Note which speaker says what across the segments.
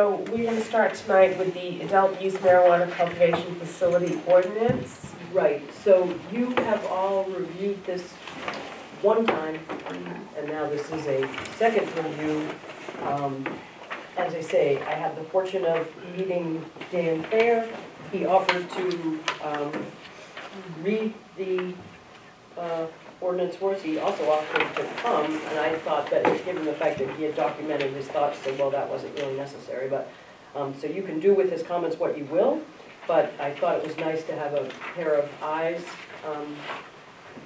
Speaker 1: So we're going to start tonight with the adult use marijuana cultivation facility ordinance.
Speaker 2: Right, so you have all reviewed this one time, and now this is a second review. As I say, I had the fortune of meeting Dan Thayer. He offered to read the ordinance for us. He also offered to come, and I thought that, given the fact that he had documented his thoughts, so well, that wasn't really necessary. But so you can do with his comments what you will, but I thought it was nice to have a pair of eyes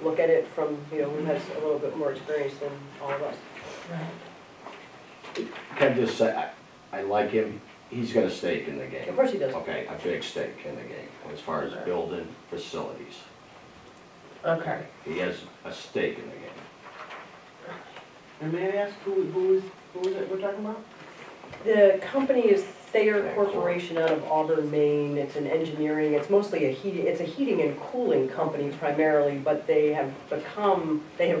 Speaker 2: look at it from, you know, who has a little bit more experience than all of us.
Speaker 1: Right.
Speaker 3: Can I just say, I like him. He's got a stake in the game.
Speaker 2: Of course he does.
Speaker 3: Okay, a big stake in the game as far as building facilities.
Speaker 1: Okay.
Speaker 3: He has a stake in the game.
Speaker 4: And may I ask who is it we're talking about?
Speaker 2: The company is Thayer Corporation out of Auburn, Maine. It's an engineering, it's mostly a heating and cooling company primarily, but they have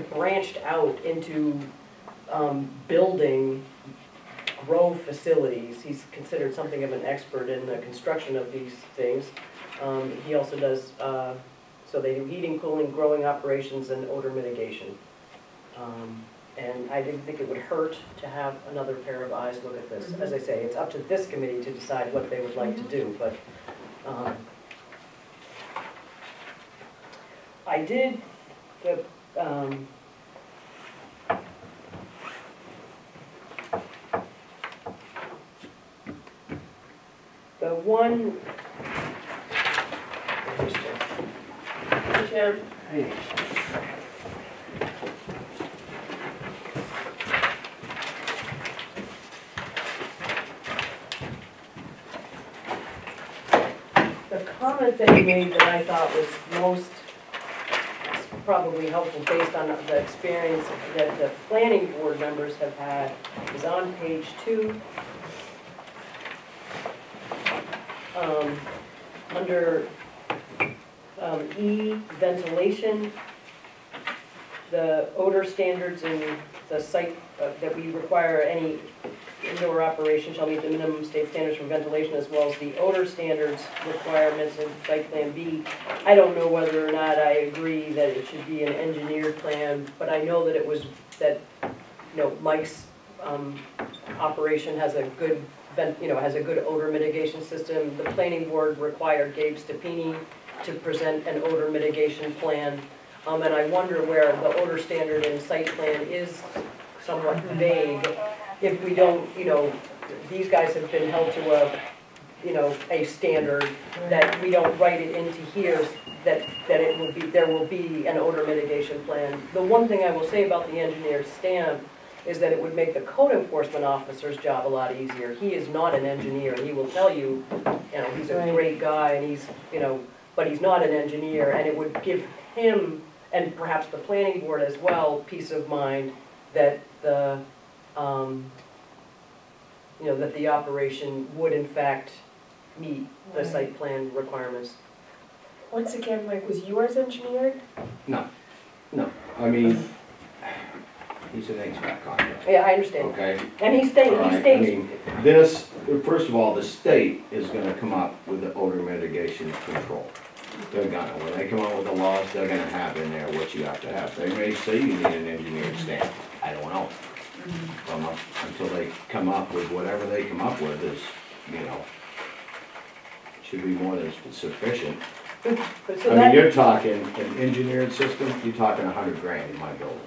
Speaker 2: branched out into building grow facilities. He's considered something of an expert in the construction of these things. He also does, so they do heating, cooling, growing operations, and odor mitigation. And I didn't think it would hurt to have another pair of eyes look at this. As I say, it's up to this committee to decide what they would like to do, but I did the one.
Speaker 1: Jim?
Speaker 4: Hey.
Speaker 2: The comment that he made that I thought was most probably helpful based on the experience that the planning board members have had is on page 2. Under E, ventilation, the odor standards in the site that we require any indoor operation shall meet the minimum state standards for ventilation as well as the odor standards requirements in site plan B. I don't know whether or not I agree that it should be an engineered plan, but I know that it was that, you know, Mike's operation has a good has a good odor mitigation system. The planning board required Gabe Stepini to present an odor mitigation plan, and I wonder where the odor standard in site plan is somewhat vague. If we don't, you know, these guys have been held to a, you know, a standard that we don't write it into here, that it will be, there will be an odor mitigation plan. The one thing I will say about the engineer's stamp is that it would make the code enforcement officer's job a lot easier. He is not an engineer, and he will tell you, you know, he's a great guy, and he's, you know, but he's not an engineer, and it would give him, and perhaps the planning board as well, peace of mind that the, you know, that the operation would in fact meet the site plan requirements.
Speaker 1: Once again, Mike, was yours engineered?
Speaker 3: No, no. I mean, he's an HVAC contractor.
Speaker 2: Yeah, I understand.
Speaker 3: Okay.
Speaker 2: And he states,
Speaker 3: I mean, this, first of all, the state is gonna come up with the odor mitigation control. They're gonna, when they come up with the laws, they're gonna have in there what you have to have. They may say you need an engineered stamp. I don't know. Until they come up with whatever they come up with is, you know, should be more than sufficient.
Speaker 2: So
Speaker 3: I mean, you're talking an engineered system, you're talking $100,000 in my building.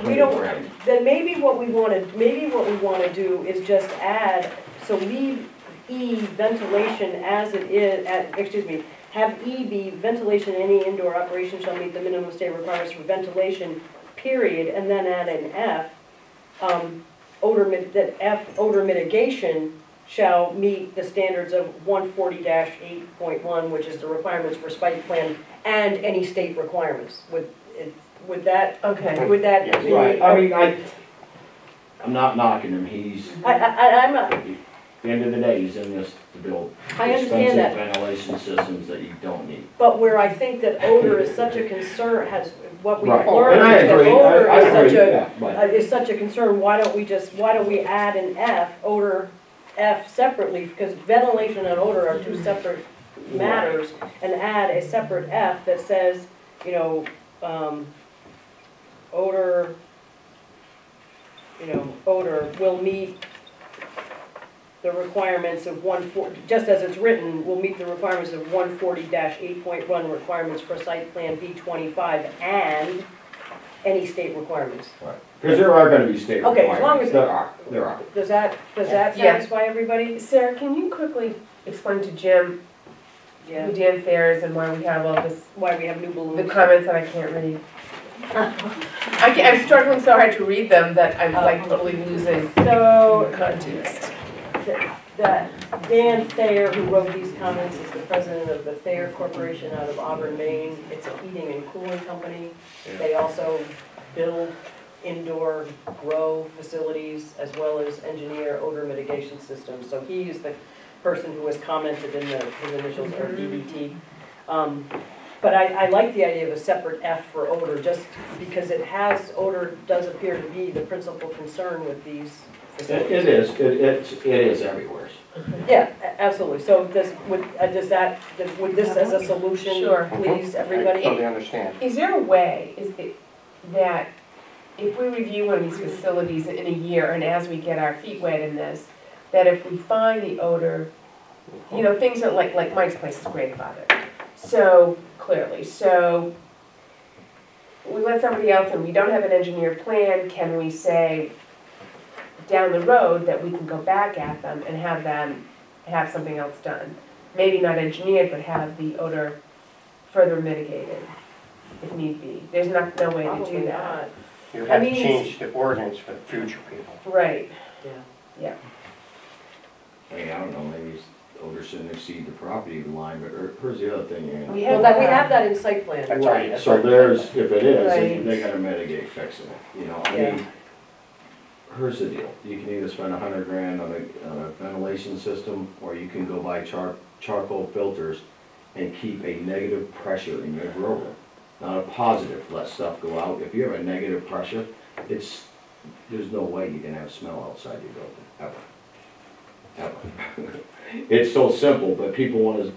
Speaker 2: we don't, then maybe what we want to do is just add, so leave E, ventilation as it is, excuse me, have E be ventilation in any indoor operation shall meet the minimum state requirements for ventilation, period, and then add an F, odor mitigation shall meet the standards of 140-8.1, which is the requirements for site plan and any state requirements. Would that,
Speaker 1: Okay.
Speaker 2: would that
Speaker 3: Yes,
Speaker 2: be?
Speaker 3: right. I mean, I'm not knocking him. He's,
Speaker 2: I'm not.
Speaker 3: at the end of the day, he's in this to build
Speaker 2: I understand that.
Speaker 3: expensive ventilation systems that you don't need.
Speaker 2: But where I think that odor is such a concern, has, what we've
Speaker 3: Right.
Speaker 2: learned
Speaker 3: And I
Speaker 2: is that
Speaker 3: agree.
Speaker 2: odor
Speaker 3: I
Speaker 2: is such
Speaker 3: agree,
Speaker 2: a,
Speaker 3: yeah, but-
Speaker 2: is such a concern, why don't we add an F, odor F separately, because ventilation and odor are two separate matters, and add a separate F that says, you know, odor, odor will meet the requirements of 140, just as it's written, will meet the requirements of 140-8.1 requirements for site plan B25 and any state requirements.
Speaker 3: Right, because there are gonna be state
Speaker 2: Okay, as long
Speaker 3: requirements,
Speaker 2: as-
Speaker 3: there are.
Speaker 2: Does that
Speaker 1: Yeah.
Speaker 2: satisfy everybody?
Speaker 1: Sarah, can you quickly explain to Jim
Speaker 2: Yeah.
Speaker 1: who Dan Fair is and why we have all this,
Speaker 2: Why we have new
Speaker 1: the
Speaker 2: balloons?
Speaker 1: comments that I can't read? I'm struggling so hard to read them that I'm like totally losing
Speaker 2: So,
Speaker 1: context.
Speaker 2: that Dan Thayer, who wrote these comments, is the president of the Thayer Corporation out of Auburn, Maine. It's a heating and cooling company. They also build indoor grow facilities as well as engineer odor mitigation systems. So he is the person who has commented in his initials are DDT. But I like the idea of a separate F for odor, just because odor does appear to be the principal concern with these facilities.
Speaker 3: It is everywhere.
Speaker 2: Yeah, absolutely. So would this as a solution,
Speaker 1: Sure.
Speaker 2: please,
Speaker 5: I
Speaker 2: everybody?
Speaker 5: totally understand.
Speaker 1: Is there a way, that if we review one of these facilities in a year and as we get our feet wet in this, that if we find the odor, things are like Mike's place is grandfathered, so clearly, so we let somebody else and we don't have an engineered plan, can we say down the road that we can go back at them and have something else done? Maybe not engineered, but have the odor further mitigated if need be. There's no way to
Speaker 2: Probably
Speaker 1: do that.
Speaker 2: not.
Speaker 5: You
Speaker 2: I
Speaker 5: have to
Speaker 2: mean,
Speaker 5: change the ordinance for the future people.
Speaker 1: Right.
Speaker 2: Yeah.
Speaker 3: I mean, I don't know, maybe odor shouldn't exceed the property line, but here's the other thing, Ann.
Speaker 1: We
Speaker 2: Well,
Speaker 1: have
Speaker 2: we have that in site plan.
Speaker 5: That's
Speaker 3: Right, so if it is,
Speaker 1: Right.
Speaker 3: they gotta mitigate fixing it, I
Speaker 2: Yeah.
Speaker 3: mean, here's the deal, you can either spend $100,000 on a ventilation system, or you can go buy charcoal filters and keep a negative pressure in your grow room. Not a positive, let stuff go out. If you have a negative pressure, there's no way you can have smell outside your building, ever. It's so simple, but people want to,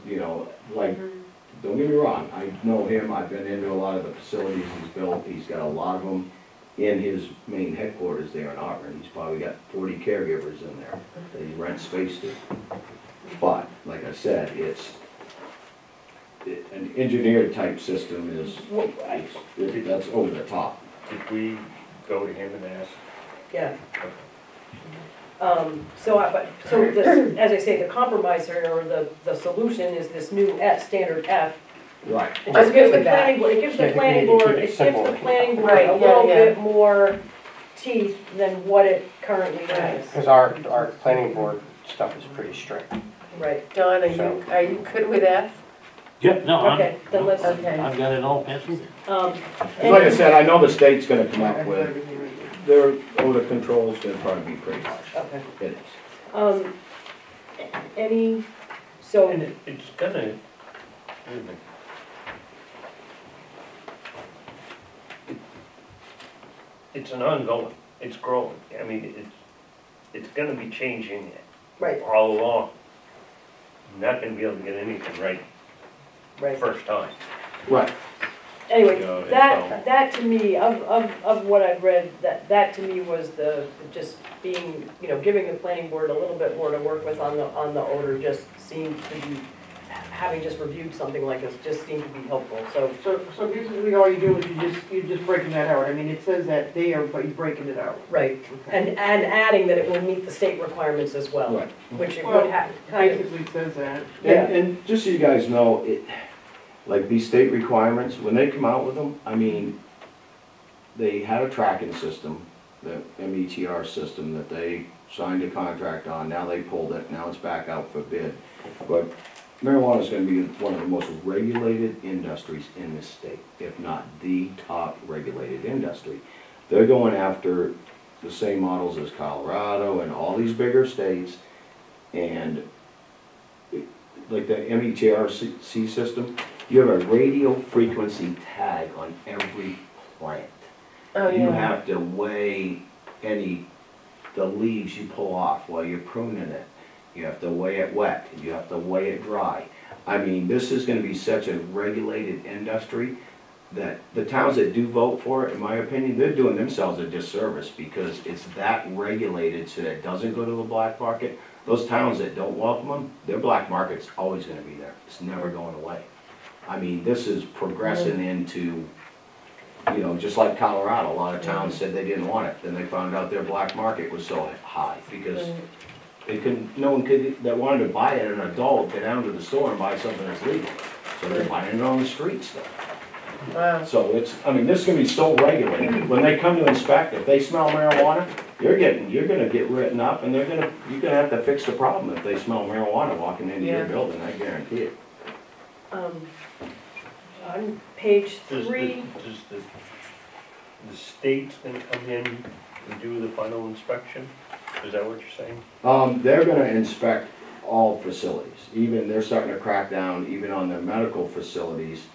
Speaker 3: don't get me wrong, I know him, I've been into a lot of the facilities he's built, he's got a lot of them in his main headquarters there in Auburn. He's probably got 40 caregivers in there that he rents space to. But, like I said, an engineered type system that's over the top.
Speaker 6: Did we go to him and ask?
Speaker 2: Yeah. As I say, the compromise here, or the solution is this new standard F.
Speaker 3: Right.
Speaker 2: It just gives the
Speaker 1: with that.
Speaker 2: planning board, it gives the
Speaker 5: I think we
Speaker 2: planning
Speaker 5: need to
Speaker 2: board,
Speaker 5: keep it
Speaker 2: it gives
Speaker 5: simple.
Speaker 2: the planning board
Speaker 1: Right,
Speaker 2: a
Speaker 1: yeah,
Speaker 2: little
Speaker 1: yeah.
Speaker 2: bit more teeth than what it currently has.
Speaker 5: Because our planning board stuff is pretty strict.
Speaker 2: Right,
Speaker 1: Don, are you good with F?
Speaker 7: Yep, no,
Speaker 2: okay, then let's,
Speaker 1: Okay.
Speaker 7: I've got it all penciled.
Speaker 3: Like I said, I know the state's gonna come up with, their odor control's gonna probably be pretty harsh.
Speaker 2: Okay.
Speaker 3: It is.
Speaker 2: So,
Speaker 6: And it's gonna, wait a minute. It's an ongoing, it's growing. I mean, it's gonna be changing
Speaker 2: right,
Speaker 6: all along. You're not gonna be able to get anything right
Speaker 2: right.
Speaker 6: first time.
Speaker 3: Right.
Speaker 2: Anyway,
Speaker 6: Yeah, it's
Speaker 2: that to me, of what I've read, that to me was just being, giving the planning board a little bit more to work with on the odor just seemed to be, having just reviewed something like this, just seemed to be helpful, so.
Speaker 4: So basically all you do is you're just breaking that out. I mean, it says that there, but you're breaking it out.
Speaker 2: Right,
Speaker 4: Okay.
Speaker 2: and adding that it will meet the state requirements as well,
Speaker 3: Right.
Speaker 2: which it
Speaker 4: Well,
Speaker 2: would have, kind of,
Speaker 4: Basically says that.
Speaker 2: Yeah.
Speaker 3: And just so you guys know, like these state requirements, when they come out with them, I mean, they had a tracking system, the METR system that they signed a contract on, now they pulled it, now it's back out for bid. But marijuana is gonna be one of the most regulated industries in this state, if not the top regulated industry. They're going after the same models as Colorado and all these bigger states, and like the METRC system, you have a radio frequency tag on every plant.
Speaker 1: Oh,
Speaker 3: You
Speaker 1: yeah.
Speaker 3: have to weigh the leaves you pull off while you're pruning it. you have to weigh it wet, you have to weigh it dry. I mean, this is gonna be such a regulated industry that the towns that do vote for it, in my opinion, they're doing themselves a disservice because it's that regulated so that it doesn't go to the black market. Those towns that don't welcome them, their black market's always gonna be there. It's never going away. I mean, this is progressing into, you know, just like Colorado, a lot of towns said they didn't want it. Then they found out their black market was so high because they couldn't, no one could, that wanted to buy it, an adult, get down to the store and buy something that's legal. So they're buying it on the streets though.
Speaker 1: Wow.
Speaker 3: So it's, I mean, this is gonna be so regulated. When they come to inspect, if they smell marijuana, you're gonna get written up and you're gonna have to fix the problem if they smell marijuana walking into your
Speaker 1: Yeah.
Speaker 3: building, I guarantee it.
Speaker 2: On page
Speaker 6: Does
Speaker 2: 3,
Speaker 6: the state's gonna come in and do the final inspection? Is that what you're saying?
Speaker 3: They're gonna inspect all facilities, even, they're starting to crack down even on the medical facilities.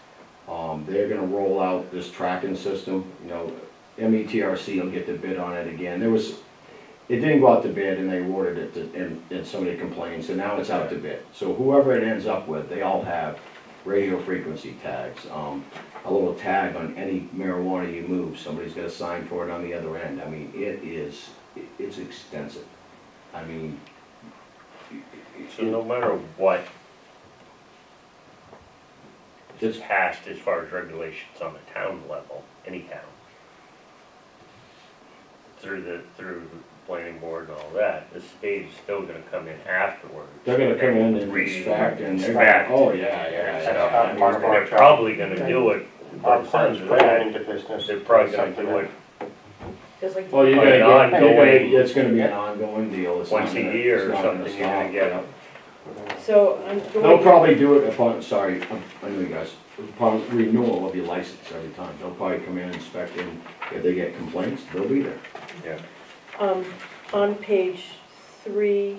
Speaker 3: They're gonna roll out this tracking system, you know, METRC will get the bid on it again. It didn't go out to bid and they awarded it to, and somebody complained, so now it's out to bid. So whoever it ends up with, they all have radio frequency tags, a little tag on any marijuana you move, somebody's got a sign for it on the other end. I mean, it's extensive. I mean,
Speaker 6: So no matter what is passed as far as regulations on the town level, any town, through the planning board and all that, the state is still gonna come in afterwards.
Speaker 3: they're gonna come in and inspect and they're gonna, oh, yeah.
Speaker 5: That's part of our
Speaker 6: They're
Speaker 5: job.
Speaker 6: probably gonna do it,
Speaker 5: Our
Speaker 6: by the
Speaker 5: part
Speaker 6: sounds
Speaker 5: is
Speaker 6: of
Speaker 5: putting it
Speaker 6: that,
Speaker 5: into business.
Speaker 6: they're probably gonna
Speaker 5: Something
Speaker 6: do it
Speaker 2: just like,
Speaker 3: Well,
Speaker 6: An ongoing-
Speaker 3: it's gonna be an ongoing deal. It's
Speaker 6: once
Speaker 3: not
Speaker 6: a
Speaker 3: gonna-
Speaker 6: year
Speaker 3: it's
Speaker 6: or
Speaker 3: not gonna
Speaker 6: something, you're gonna
Speaker 3: stop,
Speaker 6: get
Speaker 3: yeah.
Speaker 2: so I'm
Speaker 3: They'll
Speaker 2: going,
Speaker 3: probably do it upon, sorry, I know you guys, upon renewal of your license every time. They'll probably come in and inspect and if they get complaints, they'll be there.
Speaker 2: on page 3,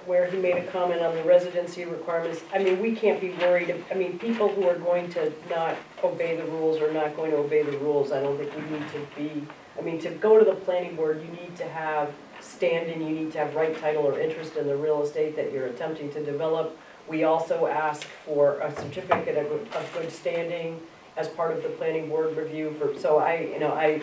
Speaker 2: where he made a comment on the residency requirements, I mean, we can't be worried, I mean, people who are going to not obey the rules are not going to obey the rules. I don't think we need to be, I mean, to go to the planning board, you need to have standing, you need to have right title or interest in the real estate that you're attempting to develop. We also ask for a certificate of good standing as part of the planning board review so I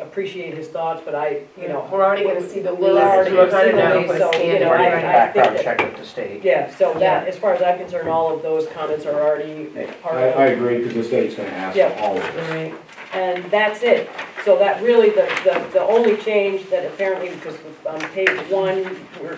Speaker 2: appreciate his thoughts, but
Speaker 1: We're already gonna see the
Speaker 2: We're
Speaker 1: lease,
Speaker 2: already
Speaker 1: we're
Speaker 2: gonna see
Speaker 1: gonna
Speaker 2: the
Speaker 1: know
Speaker 2: lease,
Speaker 1: what
Speaker 2: so,
Speaker 1: a
Speaker 2: you
Speaker 1: standard.
Speaker 2: know,
Speaker 5: Already
Speaker 2: I
Speaker 5: did a background
Speaker 2: think that-
Speaker 5: check with the state.
Speaker 2: yeah, so
Speaker 1: Yeah.
Speaker 2: that, as far as I'm concerned, all of those comments are already part
Speaker 3: I
Speaker 2: of it.
Speaker 3: agree, because the state's gonna ask
Speaker 2: Yeah.
Speaker 3: for all of this.
Speaker 1: Right.
Speaker 2: And that's it. So that really, the only change that apparently, because on page 1, we're,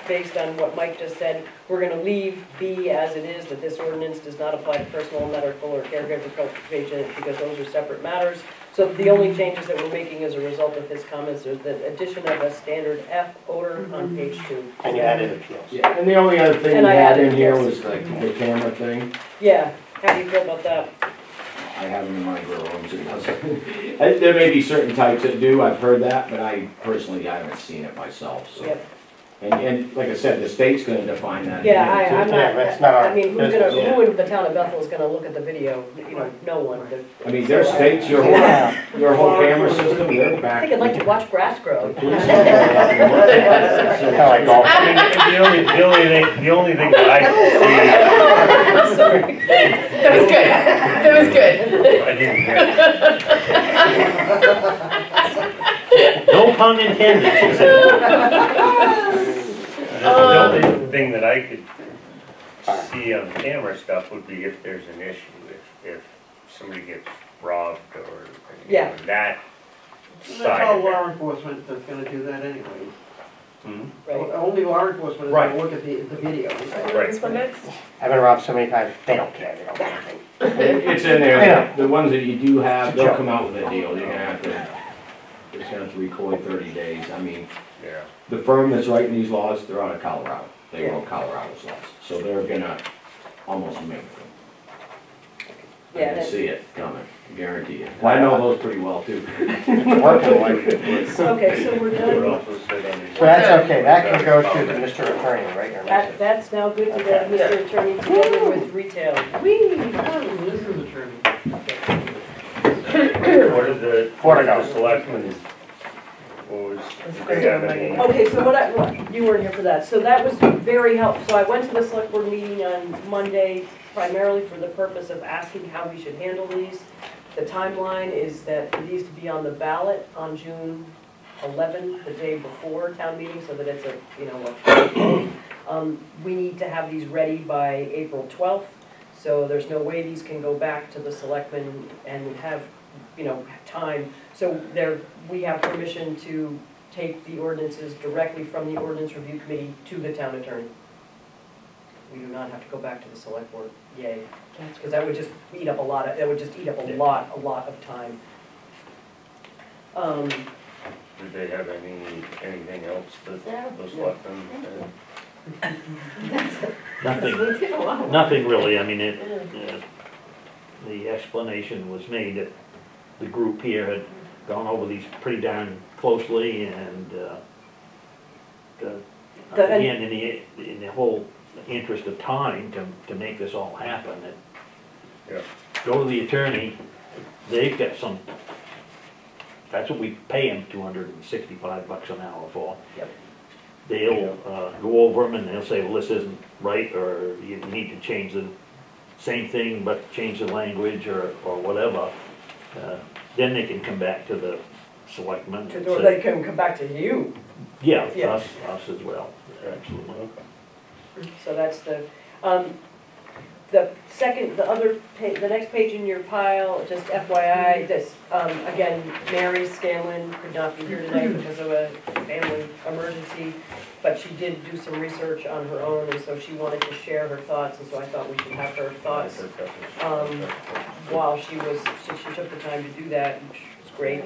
Speaker 2: based on what Mike just said, we're gonna leave B as it is, that this ordinance does not apply to personal, medical, or caregiver cultivation, because those are separate matters. So the only changes that we're making as a result of his comments is the addition of a standard F odor on page 2.
Speaker 5: And you added appeals.
Speaker 3: Yeah, and the only other thing
Speaker 2: And
Speaker 3: we
Speaker 2: I
Speaker 3: had
Speaker 2: added
Speaker 3: in here
Speaker 2: this.
Speaker 3: was like the camera thing.
Speaker 2: Yeah, how do you feel about that?
Speaker 3: I have them in my grow rooms, it doesn't. There may be certain types that do, I've heard that, but I personally, I haven't seen it myself, so.
Speaker 2: Yep.
Speaker 3: And like I said, the state's gonna define that.
Speaker 2: Yeah,
Speaker 3: again,
Speaker 2: I'm
Speaker 3: too.
Speaker 5: Yeah, but it's not our
Speaker 2: I mean,
Speaker 5: business.
Speaker 2: who in the town of Bethel is gonna look at the video? You know, no one.
Speaker 3: I mean, their states, your whole camera system, they're
Speaker 2: I
Speaker 3: back.
Speaker 2: think I'd like to watch grass grow.
Speaker 5: Kind of like golf.
Speaker 6: I mean, the only thing that I can
Speaker 2: Sorry.
Speaker 1: That was good, that was good.
Speaker 6: see, I didn't hear.
Speaker 7: No pun intended, she said.
Speaker 6: The only thing that I could see on camera stuff would be if there's an issue, if somebody gets robbed or, you know,
Speaker 2: Yeah.
Speaker 6: that
Speaker 4: That's
Speaker 6: side
Speaker 4: all
Speaker 6: of
Speaker 4: law
Speaker 6: it.
Speaker 4: enforcement that's gonna do that anyway.
Speaker 6: Hmm?
Speaker 2: Right.
Speaker 4: Only law enforcement is
Speaker 6: Right.
Speaker 4: gonna look at the video.
Speaker 1: This one next?
Speaker 5: I've been robbed so many times, they don't care, they don't do anything.
Speaker 3: It's in there,
Speaker 5: Yeah.
Speaker 3: the ones that you do have,
Speaker 5: It's a
Speaker 3: they'll
Speaker 5: joke.
Speaker 3: come out with a deal, you're gonna have to, it's gonna have to record 30 days, I mean,
Speaker 6: Yeah.
Speaker 3: the firm that's writing these laws, they're out of Colorado, they
Speaker 2: Yeah.
Speaker 3: wrote Colorado's laws, so they're gonna almost mimic them. I
Speaker 2: Yeah,
Speaker 3: can
Speaker 2: that-
Speaker 3: see it coming, guarantee you. I know those pretty well too.
Speaker 5: Working like it.
Speaker 2: Okay, so we're
Speaker 6: It would
Speaker 2: done.
Speaker 6: also sit on the.
Speaker 5: So that's okay, that can go to the Mr. Attorney, right? Or
Speaker 2: That, that's now good to go, Mr. Attorney, together with retail.
Speaker 4: This is attorney.
Speaker 6: What did the
Speaker 5: Four to go.
Speaker 6: selectmen, what was
Speaker 1: Let's
Speaker 6: Do
Speaker 1: bring
Speaker 6: they have
Speaker 1: everybody
Speaker 6: any-
Speaker 1: in.
Speaker 2: Okay, so you weren't here for that, so that was very helpful. So I went to the select board meeting on Monday primarily for the purpose of asking how we should handle these. The timeline is that for these to be on the ballot on June 11, the day before town meeting, so that it's a, we need to have these ready by April 12th. So there's no way these can go back to the selectmen and have, time. So we have permission to take the ordinances directly from the ordinance review committee to the town attorney. We do not have to go back to the select board, yay. Because that would just eat up a lot of of time.
Speaker 6: Do they have anything else that was left in?
Speaker 7: Nothing really, I mean, the explanation was made that the group here had gone over these pretty darn closely, and again, in the whole interest of time to make this all happen,
Speaker 6: Yeah.
Speaker 7: go to the attorney, they've got that's what we pay them, $265 an hour for.
Speaker 2: Yep.
Speaker 7: They'll go over them and they'll say, well, this isn't right, or you need to change the same thing but change the language or whatever. Then they can come back to the selectmen and
Speaker 2: Or
Speaker 7: say,
Speaker 2: they can come back to you.
Speaker 7: yeah,
Speaker 2: Yeah.
Speaker 7: us as well, absolutely.
Speaker 2: So that's the next page in your pile, just FYI, this, again, Mary Scanlon could not be here tonight because of a family emergency, but she did do some research on her own, and so she wanted to share her thoughts, and so I thought we should have her thoughts while she took the time to do that, which was great.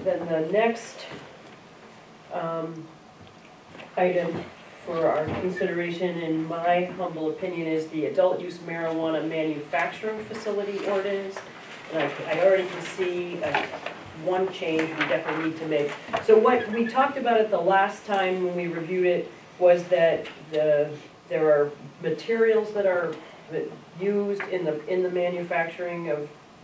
Speaker 2: Then the next item for our consideration, in my humble opinion, is the adult use marijuana manufacturing facility ordinance. And I already can see one change we definitely need to make. So what we talked about at the last time when we reviewed it was that there are materials that are used in the manufacturing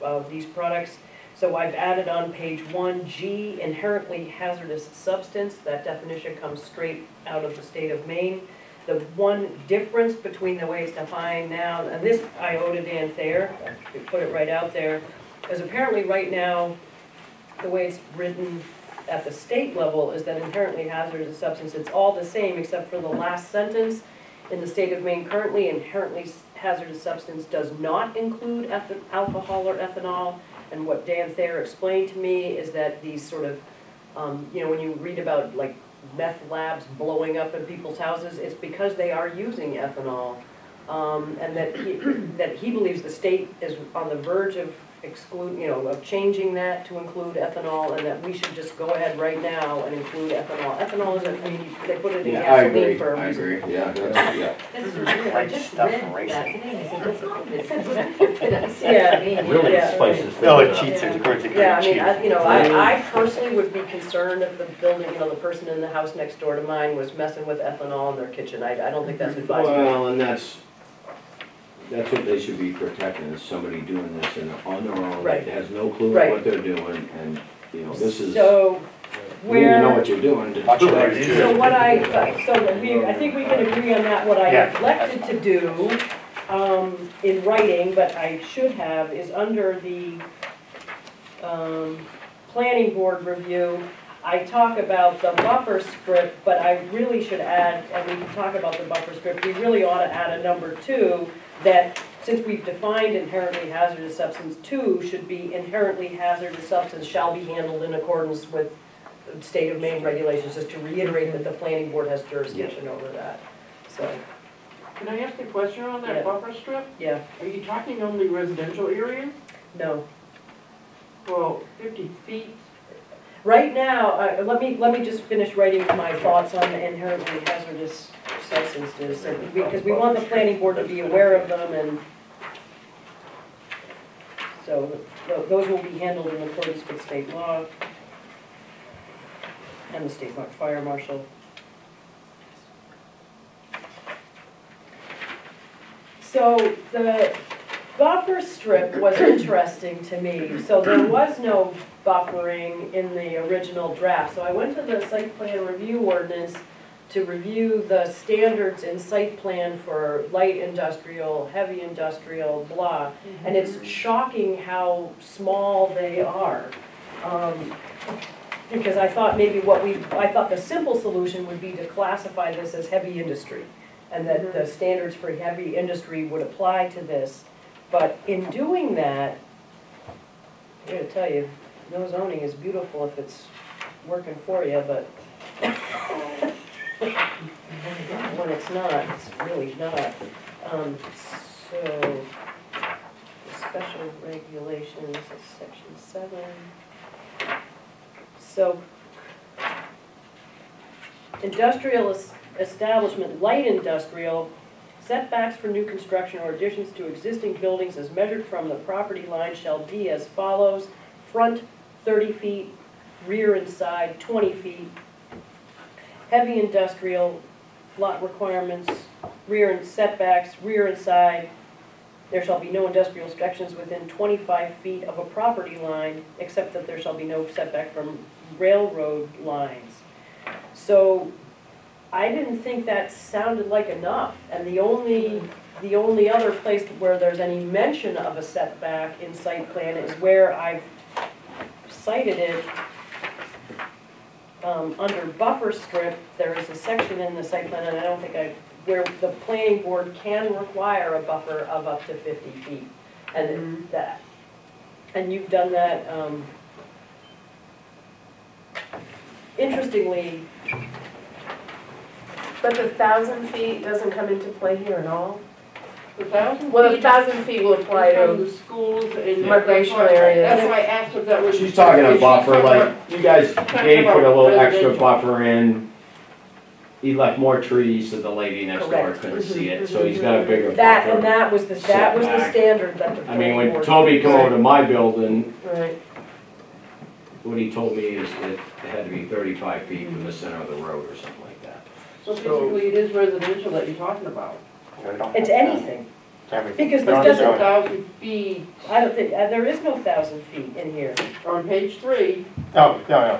Speaker 2: of these products. So I've added on page 1G, inherently hazardous substance. That definition comes straight out of the state of Maine. The one difference between the way it's defined now, and this I owe to Dan Thayer, we put it right out there, is apparently right now, the way it's written at the state level is that inherently hazardous substance, it's all the same except for the last sentence. In the state of Maine currently, inherently hazardous substance does not include alcohol or ethanol. And what Dan Thayer explained to me is that these sort of, when you read about like meth labs blowing up in people's houses, it's because they are using ethanol. And that he believes the state is on the verge of of changing that to include ethanol, and that we should just go ahead right now and include ethanol. Ethanol isn't, they put it in gasoline for a reason.
Speaker 3: I agree, yeah.
Speaker 5: Right stuff from racing.
Speaker 7: Really
Speaker 2: Yeah.
Speaker 7: spices things
Speaker 8: No, it
Speaker 7: up.
Speaker 8: cheats, of course, it
Speaker 2: Yeah, I
Speaker 8: cheats.
Speaker 2: mean, I personally would be concerned if the building, the person in the house next door to mine was messing with ethanol in their kitchen. I don't think that's advisable.
Speaker 3: Well, and that's what they should be protecting, is somebody doing this on their own,
Speaker 2: Right.
Speaker 3: that has no clue
Speaker 2: Right.
Speaker 3: what they're doing, and, this is,
Speaker 2: So,
Speaker 3: you need to know
Speaker 2: where,
Speaker 3: what you're doing to
Speaker 5: Watch
Speaker 3: do
Speaker 5: your
Speaker 3: it.
Speaker 5: language.
Speaker 2: so what I think we can agree on that. What I
Speaker 5: Yeah.
Speaker 2: neglected to do, in writing, but I should have, is under the, planning board review, I talk about the buffer strip, but I really should add, and we can talk about the buffer strip, we really ought to add a number 2, that since we've defined inherently hazardous substance, 2 should be inherently hazardous substance shall be handled in accordance with state of Maine regulations, just to reiterate that the planning board has jurisdiction over that. So,
Speaker 4: Can I ask a question on
Speaker 2: Yeah.
Speaker 4: that buffer strip?
Speaker 2: yeah,
Speaker 4: Are you talking only residential areas?
Speaker 2: no.
Speaker 4: Well, 50 feet,
Speaker 2: Right now, let me just finish writing my thoughts on the inherently hazardous substances, because we want the planning board to be aware of them, and so those will be handled in accordance with state law and the state fire marshal. So buffer strip was interesting to me. So there was no buffering in the original draft. So I went to the site plan review ordinance to review the standards in site plan for light industrial, heavy industrial, blah. And it's shocking how small they are. Because I thought maybe I thought the simple solution would be to classify this as heavy industry, and that the standards for heavy industry would apply to this. But in doing that, I gotta tell you, no zoning is beautiful if it's working for you, but when it's not, it's really not. So, the special regulations, this is section 7. So, industrial establishment, light industrial, setbacks for new construction or additions to existing buildings as measured from the property line shall be as follows. Front 30 feet, rear and side 20 feet. Heavy industrial, lot requirements, rear and setbacks, rear and side. There shall be no industrial structures within 25 feet of a property line, except that there shall be no setback from railroad lines. So I didn't think that sounded like enough. And the only other place where there's any mention of a setback in site plan is where I've cited it. Under buffer strip, there is a section in the site plan, and I don't think where the planning board can require a buffer of up to 50 feet. And and you've done that, interestingly.
Speaker 1: But the 1,000 feet doesn't come into play here at all?
Speaker 4: The 1,000
Speaker 1: Well, the
Speaker 4: feet
Speaker 1: 1,000 feet will apply
Speaker 4: from
Speaker 1: to
Speaker 4: the schools and.
Speaker 1: recreational areas.
Speaker 4: That's why I asked if that was.
Speaker 3: She's talking a
Speaker 4: if
Speaker 3: buffer,
Speaker 4: talking
Speaker 3: like,
Speaker 4: about-
Speaker 3: you guys, Dave put a little extra
Speaker 4: residential.
Speaker 3: buffer in. He left more trees so the lady next door
Speaker 2: Correct.
Speaker 3: couldn't see it, so he's got a bigger
Speaker 2: That, and
Speaker 3: buffer.
Speaker 2: that was the
Speaker 3: Setback.
Speaker 2: standard that the
Speaker 3: I mean,
Speaker 2: planning
Speaker 3: when
Speaker 2: board.
Speaker 3: Toby come over to my building,
Speaker 1: Right.
Speaker 3: what he told me is that it had to be 35 feet from the center of the road or something like that.
Speaker 4: So basically, it is residential that you're talking about.
Speaker 2: It's anything,
Speaker 5: It's everything.
Speaker 2: because this
Speaker 5: Not
Speaker 2: doesn't,
Speaker 5: zoning.
Speaker 4: 1,000 feet
Speaker 2: I don't think, there is no 1,000 feet in here.
Speaker 4: on page 3.
Speaker 5: Oh, no.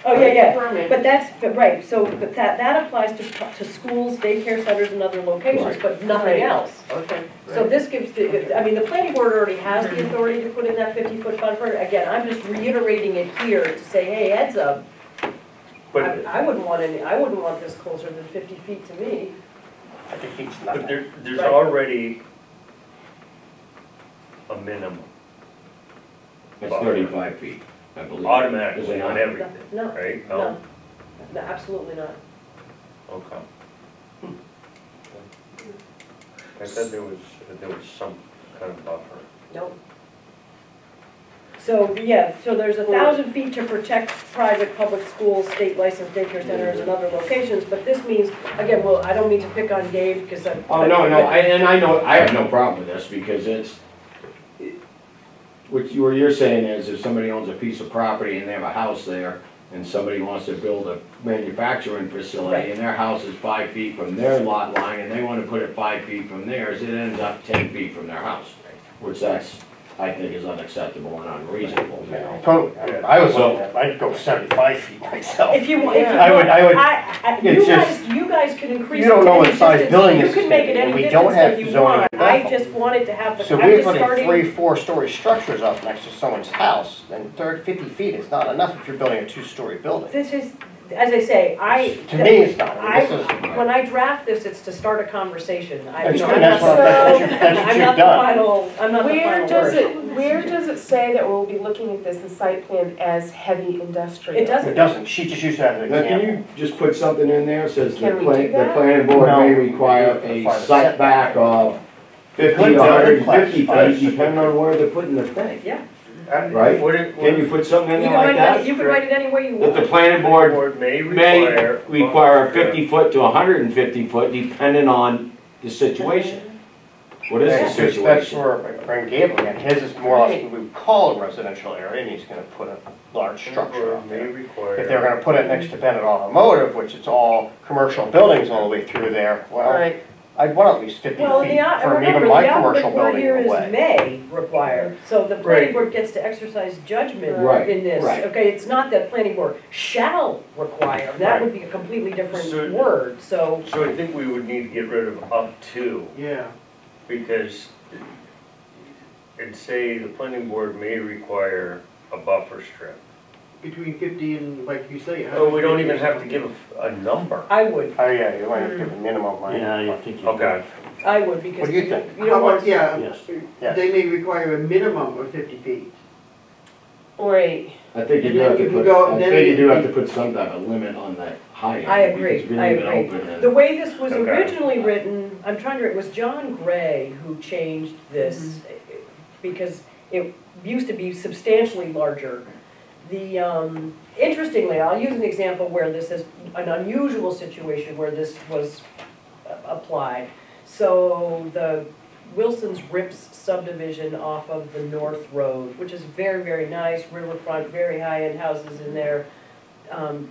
Speaker 2: Oh, yeah.
Speaker 4: Permit.
Speaker 2: But right, so, but that applies to schools, daycare centers, and other locations,
Speaker 3: Right.
Speaker 2: but nothing
Speaker 1: Right.
Speaker 2: else.
Speaker 4: Okay.
Speaker 2: So this gives I mean, the planning board already has the authority to put in that 50-foot buffer. Again, I'm just reiterating it here to say, hey, heads up.
Speaker 6: But,
Speaker 2: I wouldn't want this closer than 50 feet to me.
Speaker 5: 50 feet's
Speaker 6: but
Speaker 5: nothing.
Speaker 6: there's
Speaker 2: Right.
Speaker 6: already a minimum
Speaker 3: It's
Speaker 6: Buffer.
Speaker 3: 35 feet, I believe. Is
Speaker 6: automatically
Speaker 3: it
Speaker 6: on
Speaker 3: not?
Speaker 6: everything,
Speaker 2: No,
Speaker 6: right?
Speaker 2: no, no, absolutely not.
Speaker 6: Okay. I said there was some kind of buffer.
Speaker 2: Nope. So, yeah, so there's 1,000 feet to protect private, public schools, state licensed daycare centers, and other locations, but this means, again, well, I don't mean to pick on Gabe, because I'm.
Speaker 3: Oh, no, and I know, I have no problem with this, because what you're saying is, if somebody owns a piece of property and they have a house there, and somebody wants to build a manufacturing facility,
Speaker 2: Right.
Speaker 3: and their house is 5 feet from their lot line, and they wanna put it 5 feet from theirs, it ends up 10 feet from their house, which that's, I think, is unacceptable and unreasonable, you know?
Speaker 5: Totally. I was looking at, I'd go 75 feet myself.
Speaker 2: If you,
Speaker 5: I would- it's
Speaker 2: you guys can increase it
Speaker 5: You don't
Speaker 2: to
Speaker 5: know
Speaker 2: any
Speaker 5: what size
Speaker 2: distance.
Speaker 5: building
Speaker 2: You
Speaker 5: this
Speaker 2: can
Speaker 5: is
Speaker 2: make it
Speaker 5: gonna be,
Speaker 2: any
Speaker 5: and we don't
Speaker 2: distance
Speaker 5: have
Speaker 2: that you
Speaker 5: zoning
Speaker 2: want.
Speaker 5: in
Speaker 2: I
Speaker 5: Bethel.
Speaker 2: just wanted to have the,
Speaker 5: So
Speaker 2: I'm
Speaker 5: we're
Speaker 2: just
Speaker 5: putting
Speaker 2: starting.
Speaker 5: 3-4-story structures up next to someone's house, and 50 feet is not enough if you're building a 2-story building.
Speaker 2: This is, as I say,
Speaker 5: To me, it's not. I mean, this is,
Speaker 2: when I draft this, it's to start a conversation.
Speaker 5: That's
Speaker 2: You know,
Speaker 5: good,
Speaker 2: I'm
Speaker 5: that's
Speaker 2: not-
Speaker 5: what
Speaker 2: I'm
Speaker 5: you've
Speaker 2: not the
Speaker 5: done.
Speaker 2: final, I'm not the final word.
Speaker 1: Where does it say that we'll be looking at this, the site plan, as heavy industrial?
Speaker 2: It doesn't.
Speaker 5: It doesn't, she just used that as an
Speaker 3: Now, can
Speaker 5: example.
Speaker 3: you just put something in there, says the
Speaker 1: Can we do
Speaker 3: the
Speaker 1: that?
Speaker 3: planning board
Speaker 5: No.
Speaker 3: may require a
Speaker 5: Require
Speaker 3: setback of 50
Speaker 5: Good,
Speaker 3: to 150
Speaker 5: classified.
Speaker 3: feet, depending on where they're putting the thing.
Speaker 2: Yeah.
Speaker 3: Right?
Speaker 6: What
Speaker 3: Can you put something in
Speaker 2: You
Speaker 3: there
Speaker 2: can
Speaker 3: like
Speaker 2: write it,
Speaker 3: that?
Speaker 2: you can write it any way you
Speaker 3: That the
Speaker 2: want.
Speaker 3: planning board
Speaker 6: board may
Speaker 3: may
Speaker 6: require.
Speaker 3: require 50 foot to 150 foot, depending on the situation. What is the
Speaker 5: That's just-
Speaker 3: situation?
Speaker 5: That's where, Frank Gable, again, his is more or less what we would call a residential area, and he's gonna put a large structure up
Speaker 6: May
Speaker 5: there.
Speaker 6: require.
Speaker 5: If they're gonna put it next to Bennett Automotive, which it's all commercial buildings all the way through there, well,
Speaker 1: Right,
Speaker 5: I'd want at least 50
Speaker 2: Well,
Speaker 5: feet
Speaker 2: the,
Speaker 5: from
Speaker 2: remember,
Speaker 5: even
Speaker 2: the
Speaker 5: my
Speaker 2: operative
Speaker 5: commercial
Speaker 2: word
Speaker 5: building
Speaker 2: here is
Speaker 5: away.
Speaker 2: may require, so the planning
Speaker 6: Right.
Speaker 2: board gets to exercise judgment
Speaker 3: Right,
Speaker 2: in this.
Speaker 3: right.
Speaker 2: Okay, it's not that planning board shall require, that
Speaker 6: Right.
Speaker 2: would be a completely different
Speaker 6: So-
Speaker 2: word, so.
Speaker 6: So I think we would need to get rid of up to,
Speaker 4: Yeah,
Speaker 6: because, and say the planning board may require a buffer strip.
Speaker 4: between 50 and, like you say.
Speaker 6: Oh, we don't even have to give a number.
Speaker 2: I would,
Speaker 5: Oh, yeah, you want to give a minimum, right?
Speaker 7: Yeah, I think you.
Speaker 6: Okay.
Speaker 2: I would, because.
Speaker 5: What do you think?
Speaker 2: You
Speaker 4: How
Speaker 2: don't want,
Speaker 4: about, yeah,
Speaker 7: Yes.
Speaker 5: Yes.
Speaker 4: they may require a minimum of 50 feet.
Speaker 1: Or a,
Speaker 3: I think you
Speaker 4: And
Speaker 3: do
Speaker 4: then
Speaker 3: have to
Speaker 4: you can
Speaker 3: put,
Speaker 4: go-
Speaker 3: I
Speaker 4: then
Speaker 3: think you
Speaker 4: you-
Speaker 3: do have to put some type of limit on that height.
Speaker 2: I agree,
Speaker 3: Because if you
Speaker 2: I
Speaker 3: leave it
Speaker 2: agree.
Speaker 3: open, then-
Speaker 2: The way this was
Speaker 6: Okay.
Speaker 2: originally written, I'm trying to, it was John Gray who changed this, because it used to be substantially larger. Interestingly, I'll use an example where this is an unusual situation where this was applied. So the Wilson's Rips subdivision off of the North Road, which is very, very nice, riverfront, very high-end houses in there.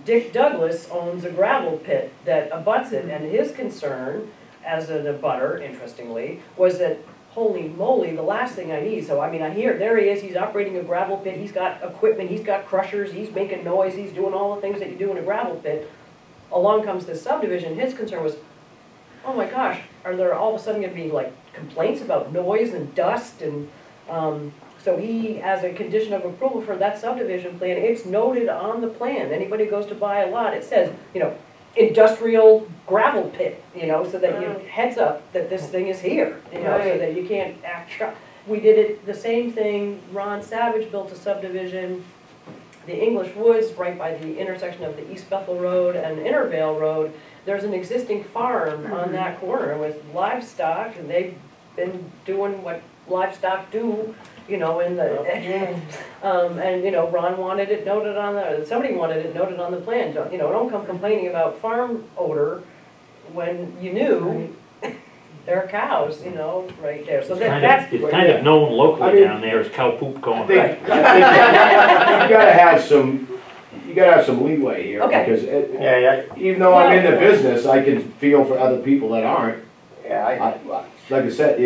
Speaker 2: Dick Douglas owns a gravel pit that abuts it, and his concern, as an abutter, interestingly, was that, holy moly, the last thing I need, so I mean, there he is, he's operating a gravel pit, he's got equipment, he's got crushers, he's making noise, he's doing all the things that you do in a gravel pit. Along comes this subdivision, his concern was, oh my gosh, are there all of a sudden gonna be like complaints about noise and dust and, so he, as a condition of approval for that subdivision plan, it's noted on the plan, anybody goes to buy a lot, it says, industrial gravel pit, so that you heads up that this thing is here, so
Speaker 1: Right.
Speaker 2: that you can't act We did it, the same thing, Ron Savage built a subdivision, the English Woods, right by the intersection of the East Bethel Road and Intervale Road. There's an existing farm on that corner with livestock, and they've been doing what livestock do, in the, Ron wanted it noted on somebody wanted it noted on the plan. Don't come complaining about farm odor when you knew there are cows, right there. So that's.
Speaker 7: It's kind of known
Speaker 3: I
Speaker 7: locally
Speaker 3: mean,
Speaker 7: down there as cow poop
Speaker 3: I
Speaker 7: corn.
Speaker 3: think, you gotta have some leeway here,
Speaker 2: Okay.
Speaker 3: because
Speaker 5: Yeah,
Speaker 3: even though I'm in the business, I can feel for other people that aren't.
Speaker 5: yeah,
Speaker 3: Like I said,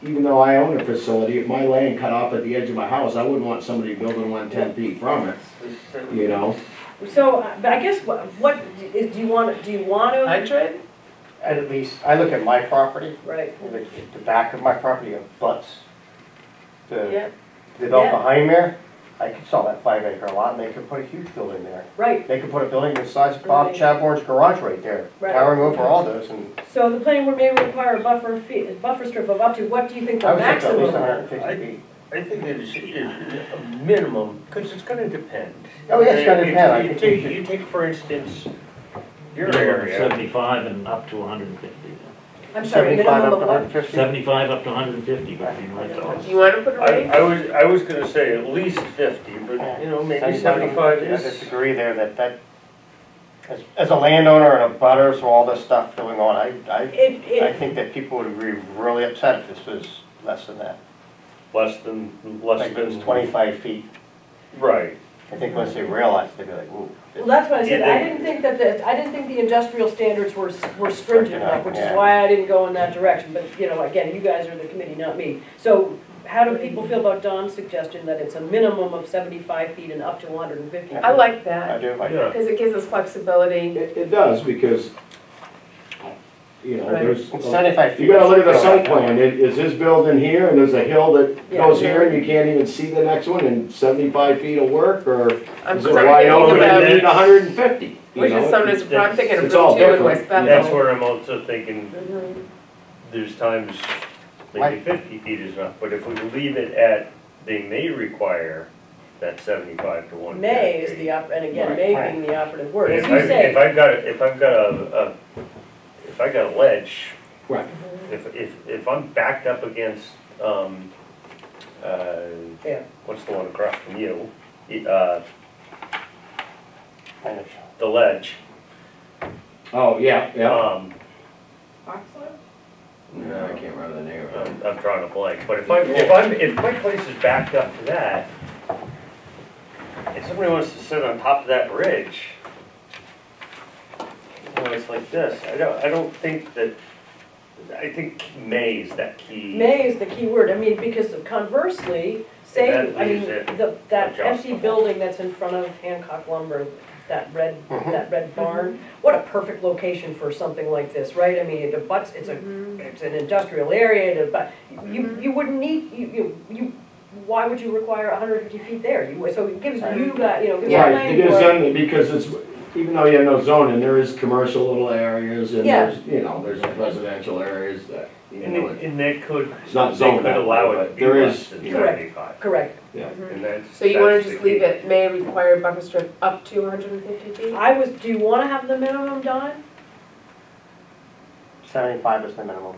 Speaker 3: even though I own a facility, if my land cut off at the edge of my house, I wouldn't want somebody building one 10 feet from it,
Speaker 2: So, but I guess what is, do you want to?
Speaker 1: 100?
Speaker 5: at least, I look at my property,
Speaker 2: Right.
Speaker 5: the back of my property abuts the
Speaker 1: Yep.
Speaker 5: develop
Speaker 2: Yeah.
Speaker 5: behind there. I could sell that 5-acre lot and they could put a huge building there.
Speaker 2: Right.
Speaker 5: They could put a building the size of Bob
Speaker 2: Right.
Speaker 5: Chadbourne's garage right there,
Speaker 2: Right.
Speaker 5: towering over all those, and
Speaker 2: So the planning board may require a buffer strip of up to, what do you think
Speaker 5: I
Speaker 2: the
Speaker 5: would think at least
Speaker 2: maximum?
Speaker 5: 150 feet.
Speaker 6: I think that it's a minimum, because it's gonna depend.
Speaker 5: Oh, yeah, it's gonna depend. I
Speaker 6: You
Speaker 5: think
Speaker 6: take,
Speaker 5: we should-
Speaker 6: you take, for instance, your
Speaker 7: Minimum of
Speaker 6: area.
Speaker 7: 75 and up to 150.
Speaker 2: I'm sorry,
Speaker 5: 75
Speaker 2: minimum
Speaker 5: up to
Speaker 2: of what?
Speaker 5: 150.
Speaker 7: 75 up to 150 would be my thoughts.
Speaker 1: Do you wanna put a range?
Speaker 6: I was gonna say at least 50, but, maybe 75
Speaker 5: I
Speaker 6: is.
Speaker 5: disagree there that, as a landowner and a butter, so all this stuff going on, I think that people would be really upset if this was less than that.
Speaker 6: Less than.
Speaker 5: Like if it's 25 feet.
Speaker 6: Right.
Speaker 5: I think once they realize, they'd be like, ooh.
Speaker 2: Well, that's what I said,
Speaker 6: Yeah,
Speaker 2: I
Speaker 6: they-
Speaker 2: didn't think that I didn't think the industrial standards were stringent enough, which is
Speaker 5: Yeah.
Speaker 2: why I didn't go in that direction, but, again, you guys are the committee, not me. So, how do people feel about Don's suggestion that it's a minimum of 75 feet and up to 150?
Speaker 1: I like
Speaker 5: I
Speaker 1: that,
Speaker 5: do, I do.
Speaker 6: Yeah.
Speaker 1: because it gives us flexibility.
Speaker 3: It does, because,
Speaker 1: Right.
Speaker 3: there's,
Speaker 5: 75 feet.
Speaker 3: you gotta look at the site plan, is this building here, and there's a hill that
Speaker 2: Yeah.
Speaker 3: goes here, and you can't even see the next one, and 75 feet will work, or
Speaker 1: I'm
Speaker 3: is it
Speaker 1: sorry,
Speaker 3: wide
Speaker 1: thinking
Speaker 3: open and
Speaker 1: about,
Speaker 3: you need 150?
Speaker 1: which is sometimes, I'm thinking of
Speaker 3: It's all
Speaker 1: Route 2 in
Speaker 3: different.
Speaker 1: West Bethel.
Speaker 6: That's where I'm also thinking,
Speaker 2: Mhm.
Speaker 6: there's times maybe 50 feet is enough, but if we leave it at, they may require that 75 to 150.
Speaker 2: May is the and again,
Speaker 3: Right.
Speaker 2: may being the operative word,
Speaker 6: But
Speaker 2: as
Speaker 6: if
Speaker 2: you say.
Speaker 6: If I've got a ledge,
Speaker 3: Right.
Speaker 6: if I'm backed up against,
Speaker 2: Yeah.
Speaker 6: what's the one across from you?
Speaker 5: Kind of.
Speaker 6: The ledge.
Speaker 3: Oh, yeah, yeah.
Speaker 6: No.
Speaker 3: I can't remember the name of it.
Speaker 6: I'm drawing a blank, but if my place is backed up to that, if somebody wants to sit on top of that bridge, it's like this, I don't think that I think may is that key.
Speaker 2: May is the key word, I mean, because conversely, say,
Speaker 6: that
Speaker 2: I mean,
Speaker 6: leaves it
Speaker 2: that empty
Speaker 6: adjustable.
Speaker 2: building that's in front of Hancock Lumber, that red barn, what a perfect location for something like this, right? I mean, it abuts, it's an industrial area, but you wouldn't need, why would you require 150 feet there? So it gives you that, gives the
Speaker 3: Right,
Speaker 2: planning
Speaker 3: because
Speaker 2: board.
Speaker 3: then, because it's, even though you have no zoning, there is commercial little areas and
Speaker 2: Yeah.
Speaker 3: there's, there's residential areas that,
Speaker 6: And that could,
Speaker 3: it's not
Speaker 6: they
Speaker 3: zoned
Speaker 6: could
Speaker 3: that
Speaker 6: allow
Speaker 3: way,
Speaker 6: it
Speaker 3: but
Speaker 6: to be
Speaker 3: there
Speaker 6: less
Speaker 3: is,
Speaker 6: than
Speaker 2: Correct.
Speaker 6: 75.
Speaker 2: Correct.
Speaker 3: yeah.
Speaker 6: And that's.
Speaker 1: So you wanna
Speaker 6: that's
Speaker 1: just
Speaker 6: the
Speaker 1: leave
Speaker 6: key.
Speaker 1: it, may require buffer strip up to 150 feet?
Speaker 2: Do you wanna have the minimum, Don?
Speaker 5: 75 is the minimum.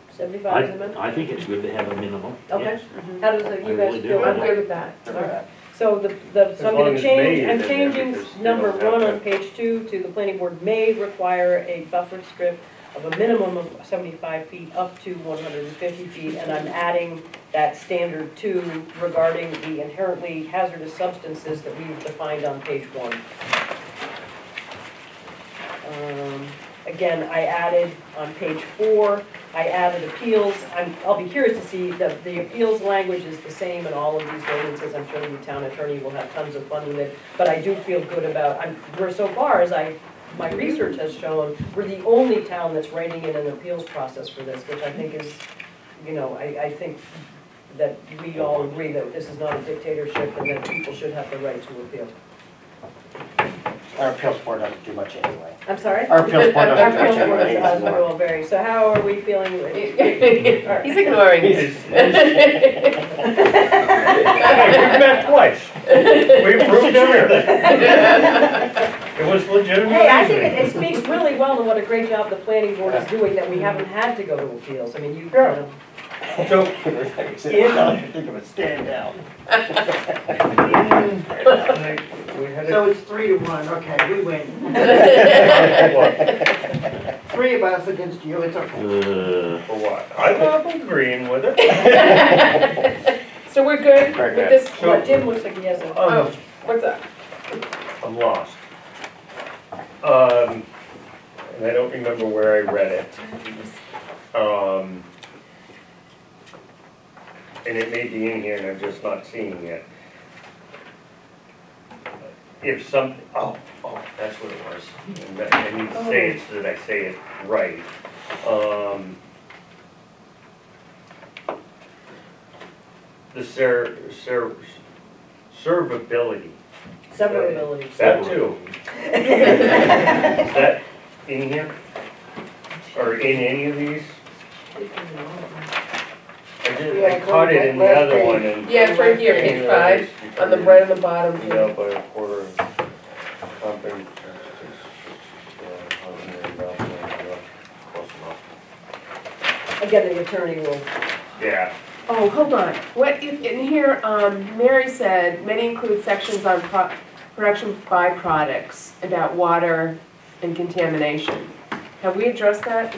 Speaker 2: 75 is the minimum?
Speaker 7: I think it's good to have a minimum.
Speaker 2: Okay.
Speaker 7: yes.
Speaker 2: How does
Speaker 7: I
Speaker 2: you guys
Speaker 7: really do.
Speaker 2: feel?
Speaker 1: I'm good with that.
Speaker 2: All right. So so
Speaker 6: As
Speaker 2: I'm
Speaker 6: long
Speaker 2: gonna
Speaker 6: as
Speaker 2: change,
Speaker 6: may is
Speaker 2: I'm
Speaker 6: in there,
Speaker 2: changing
Speaker 6: because you
Speaker 2: number
Speaker 6: don't have
Speaker 2: 1
Speaker 6: to-
Speaker 2: on page 2 to the planning board may require a buffer strip of a minimum of 75 feet up to 150 feet, and I'm adding that standard 2 regarding the inherently hazardous substances that we've defined on page 1. Again, I added on page 4, I added appeals. I'll be curious to see the appeals language is the same in all of these ordinances. I'm sure the town attorney will have tons of fun with it, but I do feel good about, we're so far as my research has shown, we're the only town that's writing in an appeals process for this, which I think is, I think that we all agree that this is not a dictatorship and that people should have the right to appeal.
Speaker 5: Our appeals board doesn't do much anyway.
Speaker 2: I'm sorry?
Speaker 5: Our appeals board
Speaker 2: Our
Speaker 5: doesn't do
Speaker 2: appeals
Speaker 5: much
Speaker 2: board
Speaker 5: anyway.
Speaker 2: does will vary. So how are we feeling?
Speaker 1: He's ignoring us.
Speaker 6: We've met twice. We approved everything. It was legitimate
Speaker 2: Hey, I think
Speaker 6: reasoning.
Speaker 2: it speaks really well to what a great job the planning board is doing, that we haven't had to go to appeals. I mean,
Speaker 6: So,
Speaker 5: Stand down, you think of it, stand down.
Speaker 6: we had
Speaker 4: So it's 3 to 1, okay, we win.
Speaker 6: a,
Speaker 4: 3 of us against you, it's okay.
Speaker 6: for what? I'm agreeing with it.
Speaker 1: So we're good
Speaker 5: Very
Speaker 1: with
Speaker 5: good.
Speaker 1: this?
Speaker 2: Well, Jim looks like he has a,
Speaker 1: Oh, what's up?
Speaker 6: I'm lost. And I don't remember where I read it. And it may be in here and I'm just not seeing it. If some, that's what it was. And I need to say it so that I say it right. The servability.
Speaker 2: severability.
Speaker 6: That too. Is that in here? Or in any of these? I caught it in the other one and.
Speaker 1: Yeah, it's right here, page 5, on the right on the bottom.
Speaker 6: Yeah, by a quarter. Something.
Speaker 2: Again, the attorney will,
Speaker 6: Yeah,
Speaker 1: Oh, hold on. What, in here, Mary said, many include sections on production byproducts about water and contamination. Have we addressed that?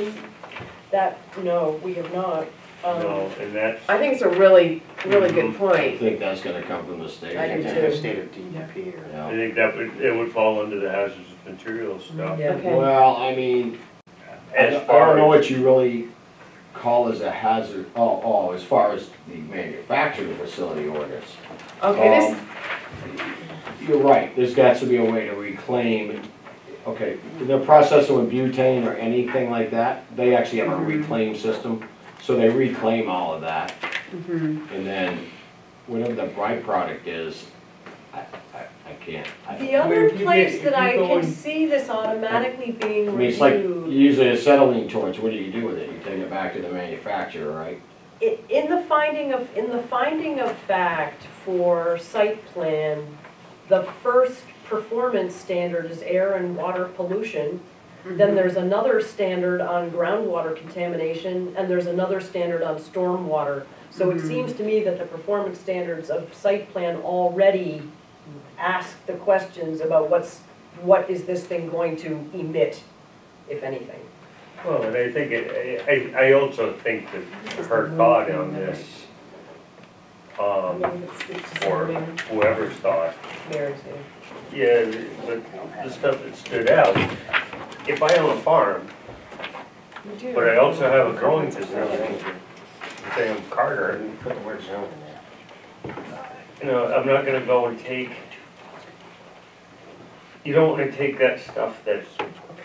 Speaker 2: no, we have not.
Speaker 6: no, and that's,
Speaker 1: I think it's a really, really good
Speaker 3: I
Speaker 1: point.
Speaker 3: think that's gonna come from the state.
Speaker 2: I do
Speaker 5: It's
Speaker 2: too.
Speaker 5: the state of DEP or.
Speaker 6: I
Speaker 3: Yeah.
Speaker 6: think that it would fall under the hazardous materials stuff.
Speaker 2: Yeah.
Speaker 1: Okay.
Speaker 3: Well, I mean, I
Speaker 6: As
Speaker 3: don't
Speaker 6: far
Speaker 3: know
Speaker 6: as,
Speaker 3: what you really call as a hazard, as far as the manufacturing facility ordinance.
Speaker 1: Okay, this,
Speaker 3: You're right, there's got to be a way to reclaim, okay, the processing with butane or anything like that, they actually have a reclaim system, so they reclaim all of that, and then whatever the byproduct is, I can't.
Speaker 2: The other
Speaker 6: If you
Speaker 2: place
Speaker 6: get-
Speaker 2: that
Speaker 6: if you
Speaker 2: I
Speaker 6: go
Speaker 2: can
Speaker 6: in-
Speaker 2: see this automatically being
Speaker 3: I mean, it's like, you
Speaker 2: reviewed.
Speaker 3: use a acetylene torch, what do you do with it? You take it back to the manufacturer, right?
Speaker 2: In the finding of fact for site plan, the first performance standard is air and water pollution. Then there's another standard on groundwater contamination, and there's another standard on stormwater. So it seems to me that the performance standards of site plan already ask the questions about what is this thing going to emit, if anything.
Speaker 6: well, and I think I also think that her thought on this, or whoever's thought,
Speaker 2: Mary's here.
Speaker 6: yeah, the stuff that stood out, if I own a farm,
Speaker 1: We do.
Speaker 6: But I also have a growing facility, Sam Carter.
Speaker 5: Put the word zone in there.
Speaker 6: You know, I'm not gonna go and take, you don't wanna take that stuff that's,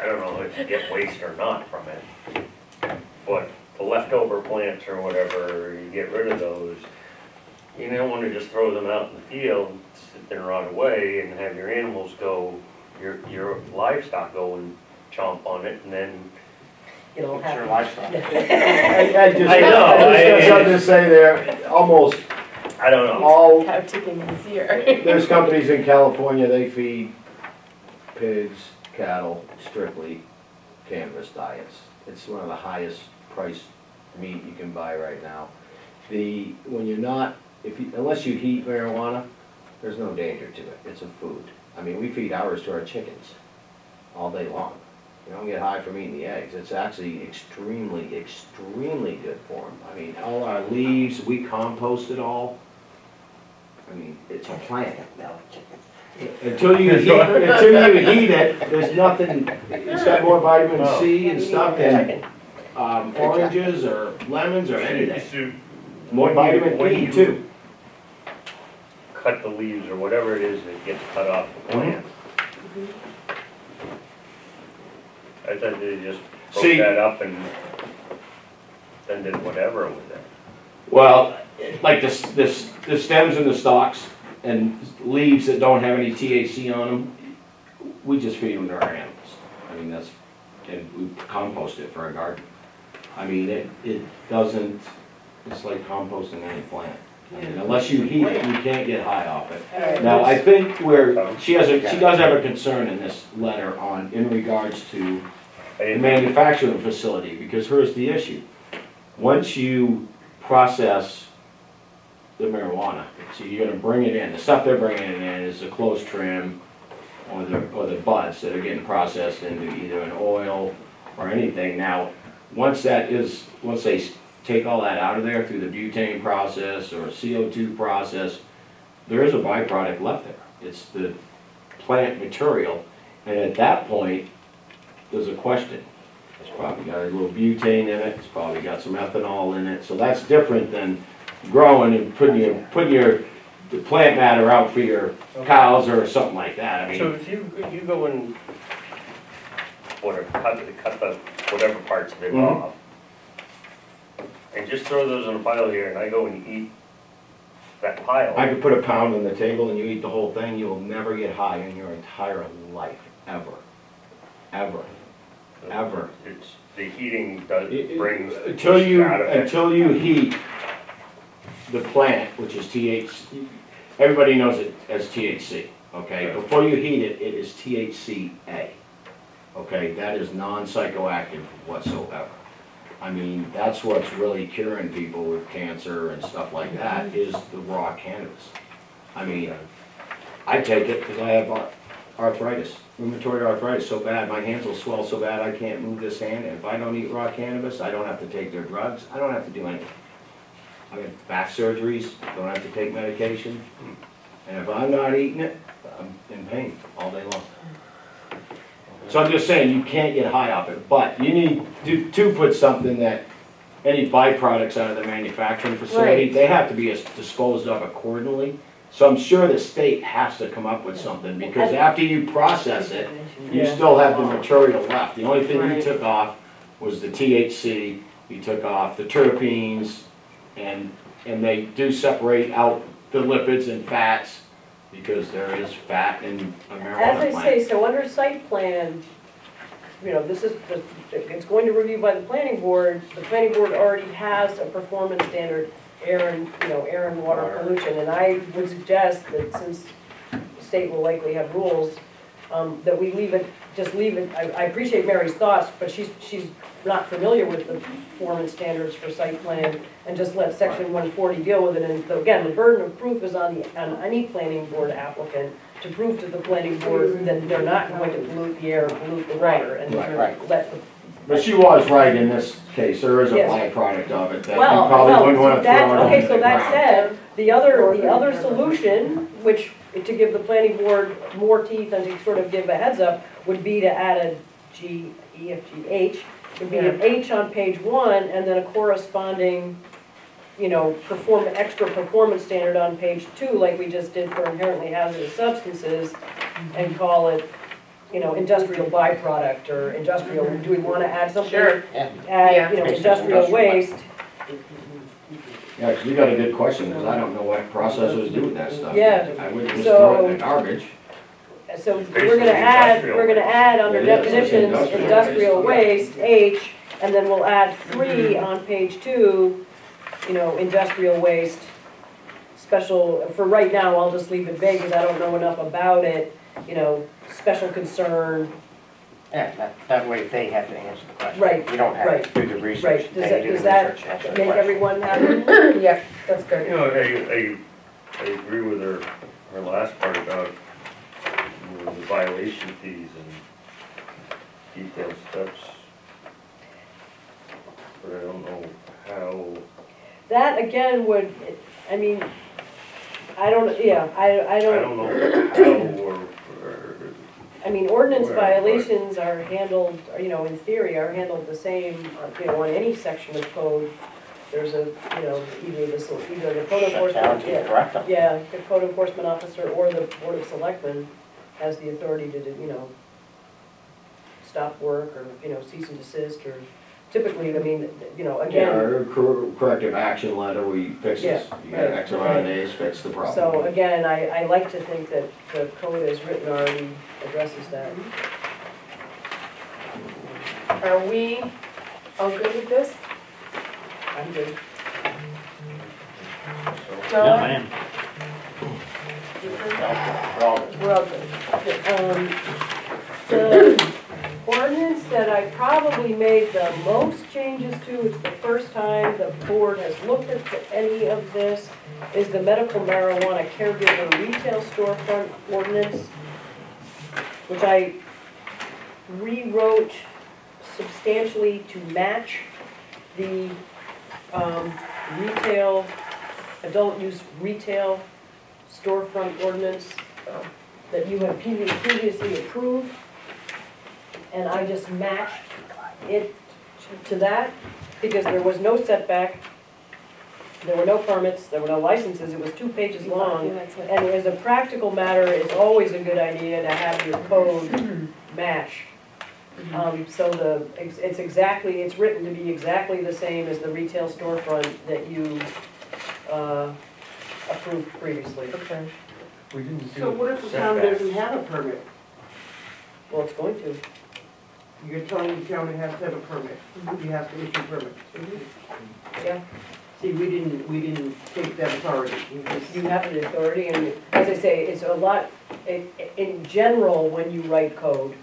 Speaker 6: I don't know if you get waste or not from it. But the leftover plants or whatever, you get rid of those. You don't wanna just throw them out in the field, sit there and rot away and have your animals go, your livestock go and chomp on it and then,
Speaker 2: You know,
Speaker 5: It's your
Speaker 2: have,
Speaker 5: lifestyle.
Speaker 3: I just
Speaker 6: I know,
Speaker 3: got something to say there, almost
Speaker 6: I don't know.
Speaker 3: all,
Speaker 1: Cow ticking is here.
Speaker 3: there's companies in California, they feed pigs, cattle, strictly cannabis diets. It's one of the highest priced meat you can buy right now. When you're not, unless you heat marijuana, there's no danger to it, it's a food. I mean, we feed ours to our chickens all day long. You don't get high from eating the eggs. It's actually extremely, extremely good for them. I mean, all our leaves, we compost it all. I mean, it's a plant. Until you heat it, there's nothing, it's got more vitamin C and stuff than oranges or lemons or anything. More vitamin E too.
Speaker 6: Cut the leaves or whatever it is that gets cut off the plant. I thought they just broke
Speaker 3: See-
Speaker 6: that up and then did whatever with it.
Speaker 3: Well, like the stems and the stalks and leaves that don't have any THC on them, we just feed them to our animals. I mean, and we compost it for our garden. I mean, it doesn't, it's like composting any plant. I mean, unless you heat it, you can't get high off it. Now, I think she does have a concern in this letter in regards to the manufacturing facility, because here's the issue. Once you process the marijuana, so you're gonna bring it in, the stuff they're bringing in is the close trim or the buds that are getting processed into either an oil or anything. Now, once they take all that out of there through the butane process or CO2 process, there is a byproduct left there. It's the plant material, and at that point, there's a question. It's probably got a little butane in it, it's probably got some ethanol in it, so that's different than growing and putting the plant matter out for your cows or something like that. I
Speaker 6: So
Speaker 3: mean,
Speaker 6: if you go and cut the whatever parts of it off, and just throw those in a pile here, and I go and eat that pile.
Speaker 3: I could put a pound on the table and you eat the whole thing, you'll never get high in your entire life, ever, ever, ever.
Speaker 6: It's, the heating brings the
Speaker 3: Until
Speaker 6: juice out of it.
Speaker 3: until you heat the plant, which is THC, everybody knows it as THC, okay?
Speaker 6: Right.
Speaker 3: Before you heat it, it is THCA, okay? That is non-psychoactive whatsoever. I mean, that's what's really curing people with cancer and stuff like that, is the raw cannabis. I mean, I take it because I have arthritis, rheumatoid arthritis so bad, my hands will swell so bad I can't move this hand. And if I don't eat raw cannabis, I don't have to take their drugs, I don't have to do anything. I have back surgeries, don't have to take medication. And if I'm not eating it, I'm in pain all day long. So I'm just saying, you can't get high off it, but you need to put something that, any byproducts out of the manufacturing facility,
Speaker 1: Right.
Speaker 3: they have to be disposed of accordingly. So I'm sure the state has to come up with something, because after you process it, you still have the material left. The only thing you
Speaker 1: Right.
Speaker 3: took off was the THC, you took off the terpenes, and they do separate out the lipids and fats, because there is fat in a marijuana
Speaker 2: as I
Speaker 3: plant.
Speaker 2: say, so under site plan, you know, it's going to review by the planning board. The planning board already has a performance standard, air and water pollution, and I would suggest that since the state will likely have rules, that we just leave it. I appreciate Mary's thoughts, but she's not familiar with the performance standards for site plan, and just let section 140 deal with it. And so again, the burden of proof is on any planning board applicant to prove to the planning board that they're not going to pollute the air, pollute the water, and
Speaker 3: Right.
Speaker 2: let the.
Speaker 3: But she was right in this case, there is a
Speaker 2: Yes.
Speaker 3: byproduct of it that you
Speaker 2: Well,
Speaker 3: probably wouldn't want to throw it on
Speaker 2: okay,
Speaker 3: the
Speaker 2: so that
Speaker 3: ground.
Speaker 2: said, the other solution, which, to give the planning board more teeth and to sort of give a heads up, would be to add a E, F, G, H, would be an H on page 1, and then a corresponding, you know, extra performance standard on page 2, like we just did for inherently hazardous substances, and call it, you know, industrial byproduct, or industrial, do we want to add something?
Speaker 1: Sure.
Speaker 5: Yeah.
Speaker 2: Add, you know,
Speaker 5: Yeah.
Speaker 2: industrial waste.
Speaker 3: Yeah, 'cause you got a good question, because I don't know what processors do with that stuff.
Speaker 2: Yeah.
Speaker 3: I would just
Speaker 2: So-
Speaker 3: throw it in the garbage.
Speaker 2: So we're
Speaker 6: Basically
Speaker 2: gonna add,
Speaker 6: industrial
Speaker 2: under
Speaker 3: It is, it's
Speaker 2: definitions,
Speaker 3: industrial
Speaker 2: industrial
Speaker 3: waste.
Speaker 2: waste, H, and then we'll add 3 on page 2, you know, industrial waste, special, for right now, I'll just leave it vague, because I don't know enough about it, you know, special concern,
Speaker 5: Yeah, that way they have to answer the question.
Speaker 2: Right,
Speaker 5: You don't have
Speaker 2: right,
Speaker 5: to do the research.
Speaker 2: right. Does
Speaker 5: They
Speaker 2: that,
Speaker 5: do the
Speaker 2: does that
Speaker 5: research, answer the
Speaker 2: make
Speaker 5: question.
Speaker 2: everyone happy?
Speaker 1: Yeah, that's good.
Speaker 6: You know, I agree with her last part about, you know, the violation fees and detailed steps. But I don't know how,
Speaker 2: That, again, would, I mean, I don't, yeah, I
Speaker 6: I
Speaker 2: don't,
Speaker 6: don't know how or
Speaker 2: I mean, ordinance
Speaker 6: Where, but-
Speaker 2: violations are handled, you know, in theory, are handled the same, you know, on any section of code. There's a, you know, either the code
Speaker 5: Shut down
Speaker 2: enforcement,
Speaker 5: to
Speaker 2: yeah,
Speaker 5: correct them.
Speaker 2: yeah, the code enforcement officer or the board of selectmen has the authority to, you know, stop work or, you know, cease and desist, or typically, I mean, you know,
Speaker 3: Yeah,
Speaker 2: again,
Speaker 3: or corrective action letter, we fix this.
Speaker 2: Yeah,
Speaker 3: You got
Speaker 2: right,
Speaker 3: X amount of
Speaker 2: right.
Speaker 3: days, fix the problem.
Speaker 2: so again, I like to think that the code as written already addresses that.
Speaker 1: Are we all good with this?
Speaker 2: I'm good.
Speaker 7: Yeah,
Speaker 1: John?
Speaker 7: man.
Speaker 5: We're all good.
Speaker 1: We're all good.
Speaker 2: The ordinance that I probably made the most changes to, it's the first time the board has looked at any of this, is the medical marijuana caregiver retail storefront ordinance, which I rewrote substantially to match the retail, adult use retail storefront ordinance that you had previously approved. And I just matched it to that, because there was no setback, there were no permits, there were no licenses, it was 2 pages long.
Speaker 1: Yeah, that's it.
Speaker 2: And as a practical matter, it's always a good idea to have your code match. So it's written to be exactly the same as the retail storefront that you approved previously.
Speaker 1: Okay.
Speaker 6: we didn't do
Speaker 4: So what if the town
Speaker 6: setbacks.
Speaker 4: doesn't have a permit?
Speaker 2: Well, it's going to.
Speaker 4: You're telling the town it has to have a permit, you have to issue a permit.
Speaker 2: Yeah.
Speaker 4: See, we didn't take that authority. We just-
Speaker 2: You have the authority, and as I say, it's a lot, in general, when you write code,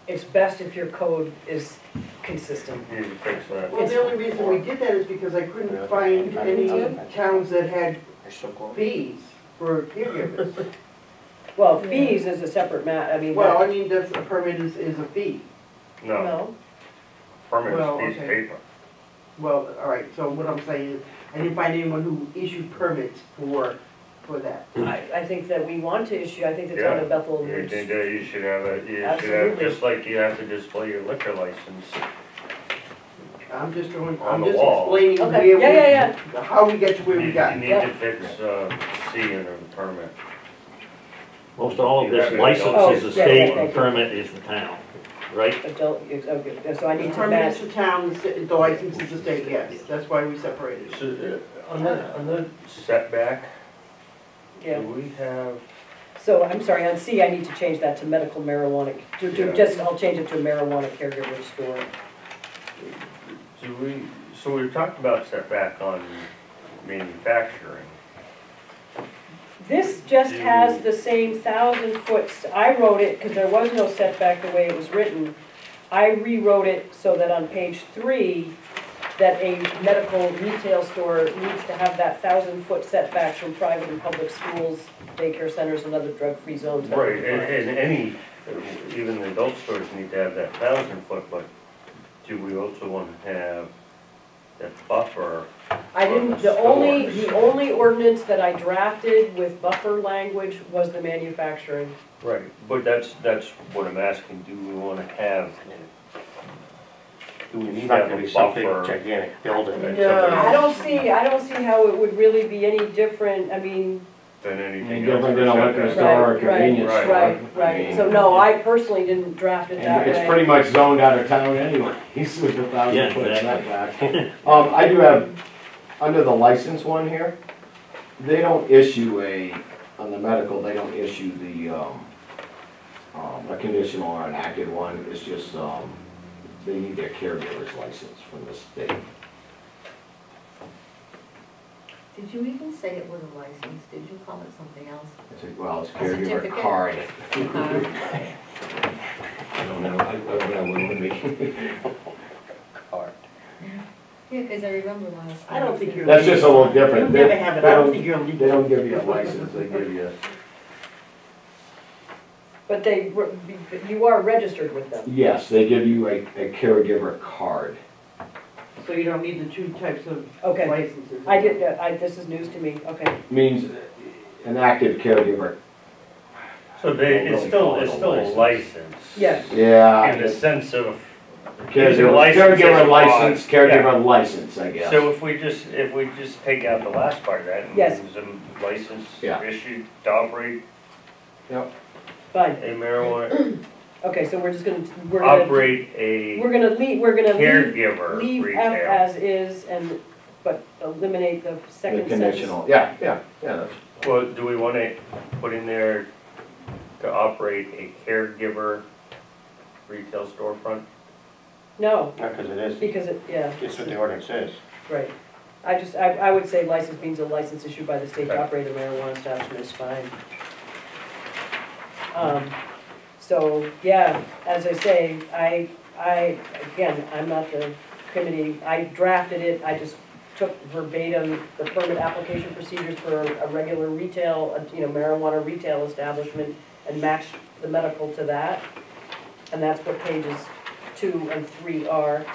Speaker 2: it's best if your code is consistent.
Speaker 6: You need to fix that.
Speaker 4: Well, the only reason we did that is because I couldn't find any towns that had
Speaker 5: They're so cool.
Speaker 4: fees for caregivers.
Speaker 2: Well, fees is a separate I mean.
Speaker 4: Well, I mean, that's, a permit is a fee.
Speaker 6: No,
Speaker 2: No,
Speaker 6: permit
Speaker 4: Well,
Speaker 6: is a piece of
Speaker 4: okay.
Speaker 6: paper.
Speaker 4: Well, all right, so what I'm saying is, I didn't find anyone who issued permits for that.
Speaker 2: I think that we want to issue, I think the town of Bethel
Speaker 6: You
Speaker 2: needs.
Speaker 6: think that you should have a, you should have,
Speaker 2: Absolutely.
Speaker 6: just like you have to display your liquor license.
Speaker 4: I'm just
Speaker 6: On
Speaker 4: I'm
Speaker 6: the
Speaker 4: just
Speaker 6: wall.
Speaker 4: explaining
Speaker 2: Okay,
Speaker 4: where
Speaker 2: yeah.
Speaker 4: how we get to where we got.
Speaker 6: You need
Speaker 2: Yeah.
Speaker 6: to fix, C in the permit.
Speaker 7: Most all of this
Speaker 6: Oh,
Speaker 7: license is the
Speaker 2: yeah,
Speaker 7: state
Speaker 2: yeah,
Speaker 7: and
Speaker 2: yeah.
Speaker 7: permit is the town, right?
Speaker 2: Adult, okay, so I
Speaker 4: The
Speaker 2: need to
Speaker 4: permit
Speaker 2: match.
Speaker 4: is the town, the license is the state, yes, that's why we separated it.
Speaker 6: So, on the setback,
Speaker 2: Yeah,
Speaker 6: do we have,
Speaker 2: so I'm sorry, on C, I need to change that to medical marijuana,
Speaker 6: Yeah.
Speaker 2: I'll change it to marijuana caregiver store.
Speaker 6: so we talked about setback on manufacturing.
Speaker 2: This just has the same 1,000-foot, I wrote it, because there was no setback the way it was written. I rewrote it so that on page 3, that a medical retail store needs to have that 1,000-foot setback from private and public schools, daycare centers, and other drug-free zones. that are
Speaker 6: Right,
Speaker 2: defined.
Speaker 6: and any, even the adult stores need to have that 1,000-foot, but do we also want to have that buffer?
Speaker 2: I didn't, the only ordinance that I drafted with buffer language was the manufacturing.
Speaker 6: Right, but that's what I'm asking, do we want to have
Speaker 5: It's not gonna be some big
Speaker 6: Buffer.
Speaker 5: gigantic building. that
Speaker 1: No.
Speaker 5: somebody-
Speaker 2: I don't see how it would really be any different, I mean,
Speaker 6: than
Speaker 3: Any
Speaker 6: anything else.
Speaker 3: different than a liquor
Speaker 6: Right.
Speaker 3: store or a
Speaker 2: Right,
Speaker 3: convenience
Speaker 6: right,
Speaker 3: store.
Speaker 2: right,
Speaker 3: I
Speaker 2: right,
Speaker 3: mean,
Speaker 2: so no, I personally didn't draft it that
Speaker 3: And
Speaker 2: way.
Speaker 3: it's pretty much zoned out of town anyway, he's with a 1,000-foot
Speaker 7: exactly.
Speaker 3: setback. I do have, under the license one here, they don't issue on the medical, they don't issue a conditional or an active one, it's just, they need their caregiver's license from the state.
Speaker 8: Did you even say it was a license? Did you call it something else?
Speaker 3: It's well, it's
Speaker 8: A
Speaker 3: caregiver
Speaker 8: certificate?
Speaker 3: card.
Speaker 8: Card.
Speaker 3: I don't know, I don't have one with me.
Speaker 5: Card.
Speaker 8: Yeah, because I remember last time.
Speaker 4: I don't think you're.
Speaker 3: That's just a little
Speaker 4: You
Speaker 3: different.
Speaker 4: never have it, I don't think you're
Speaker 3: They
Speaker 4: legal.
Speaker 3: don't give you a license, they give you,
Speaker 2: But you are registered with them.
Speaker 3: yes, they give you a caregiver card.
Speaker 4: So you don't need the two types of
Speaker 2: Okay,
Speaker 4: licenses.
Speaker 2: this is news to me, okay.
Speaker 3: Means an active caregiver.
Speaker 6: So it's still a license.
Speaker 2: Yes.
Speaker 3: Yeah.
Speaker 6: In the sense of,
Speaker 3: Caregiver
Speaker 6: license
Speaker 3: caregiver
Speaker 6: is
Speaker 3: license,
Speaker 6: broad,
Speaker 3: caregiver license, I guess.
Speaker 6: so if we just take out the last part of that, and
Speaker 2: Yes.
Speaker 6: use a license
Speaker 3: Yeah.
Speaker 6: issued to operate
Speaker 2: Fine,
Speaker 6: a marijuana,
Speaker 2: okay, so we're gonna,
Speaker 6: operate a
Speaker 2: we're gonna
Speaker 6: caregiver
Speaker 2: leave F
Speaker 6: retail.
Speaker 2: as is but eliminate the
Speaker 3: The
Speaker 2: second sentence.
Speaker 3: conditional, yeah, that's,
Speaker 6: Well, do we want to put in there to operate a caregiver retail storefront?
Speaker 2: No,
Speaker 5: Because it is,
Speaker 2: because yeah,
Speaker 5: it's what the ordinance says.
Speaker 2: right. I would say license means a license issued by the state to
Speaker 6: Okay.
Speaker 2: operate a marijuana establishment is fine. So, yeah, as I say, again, I'm not the committee, I drafted it, I just took verbatim the permit application procedures for a regular retail, marijuana retail establishment and matched the medical to that. And that's what pages 2 and 3 are.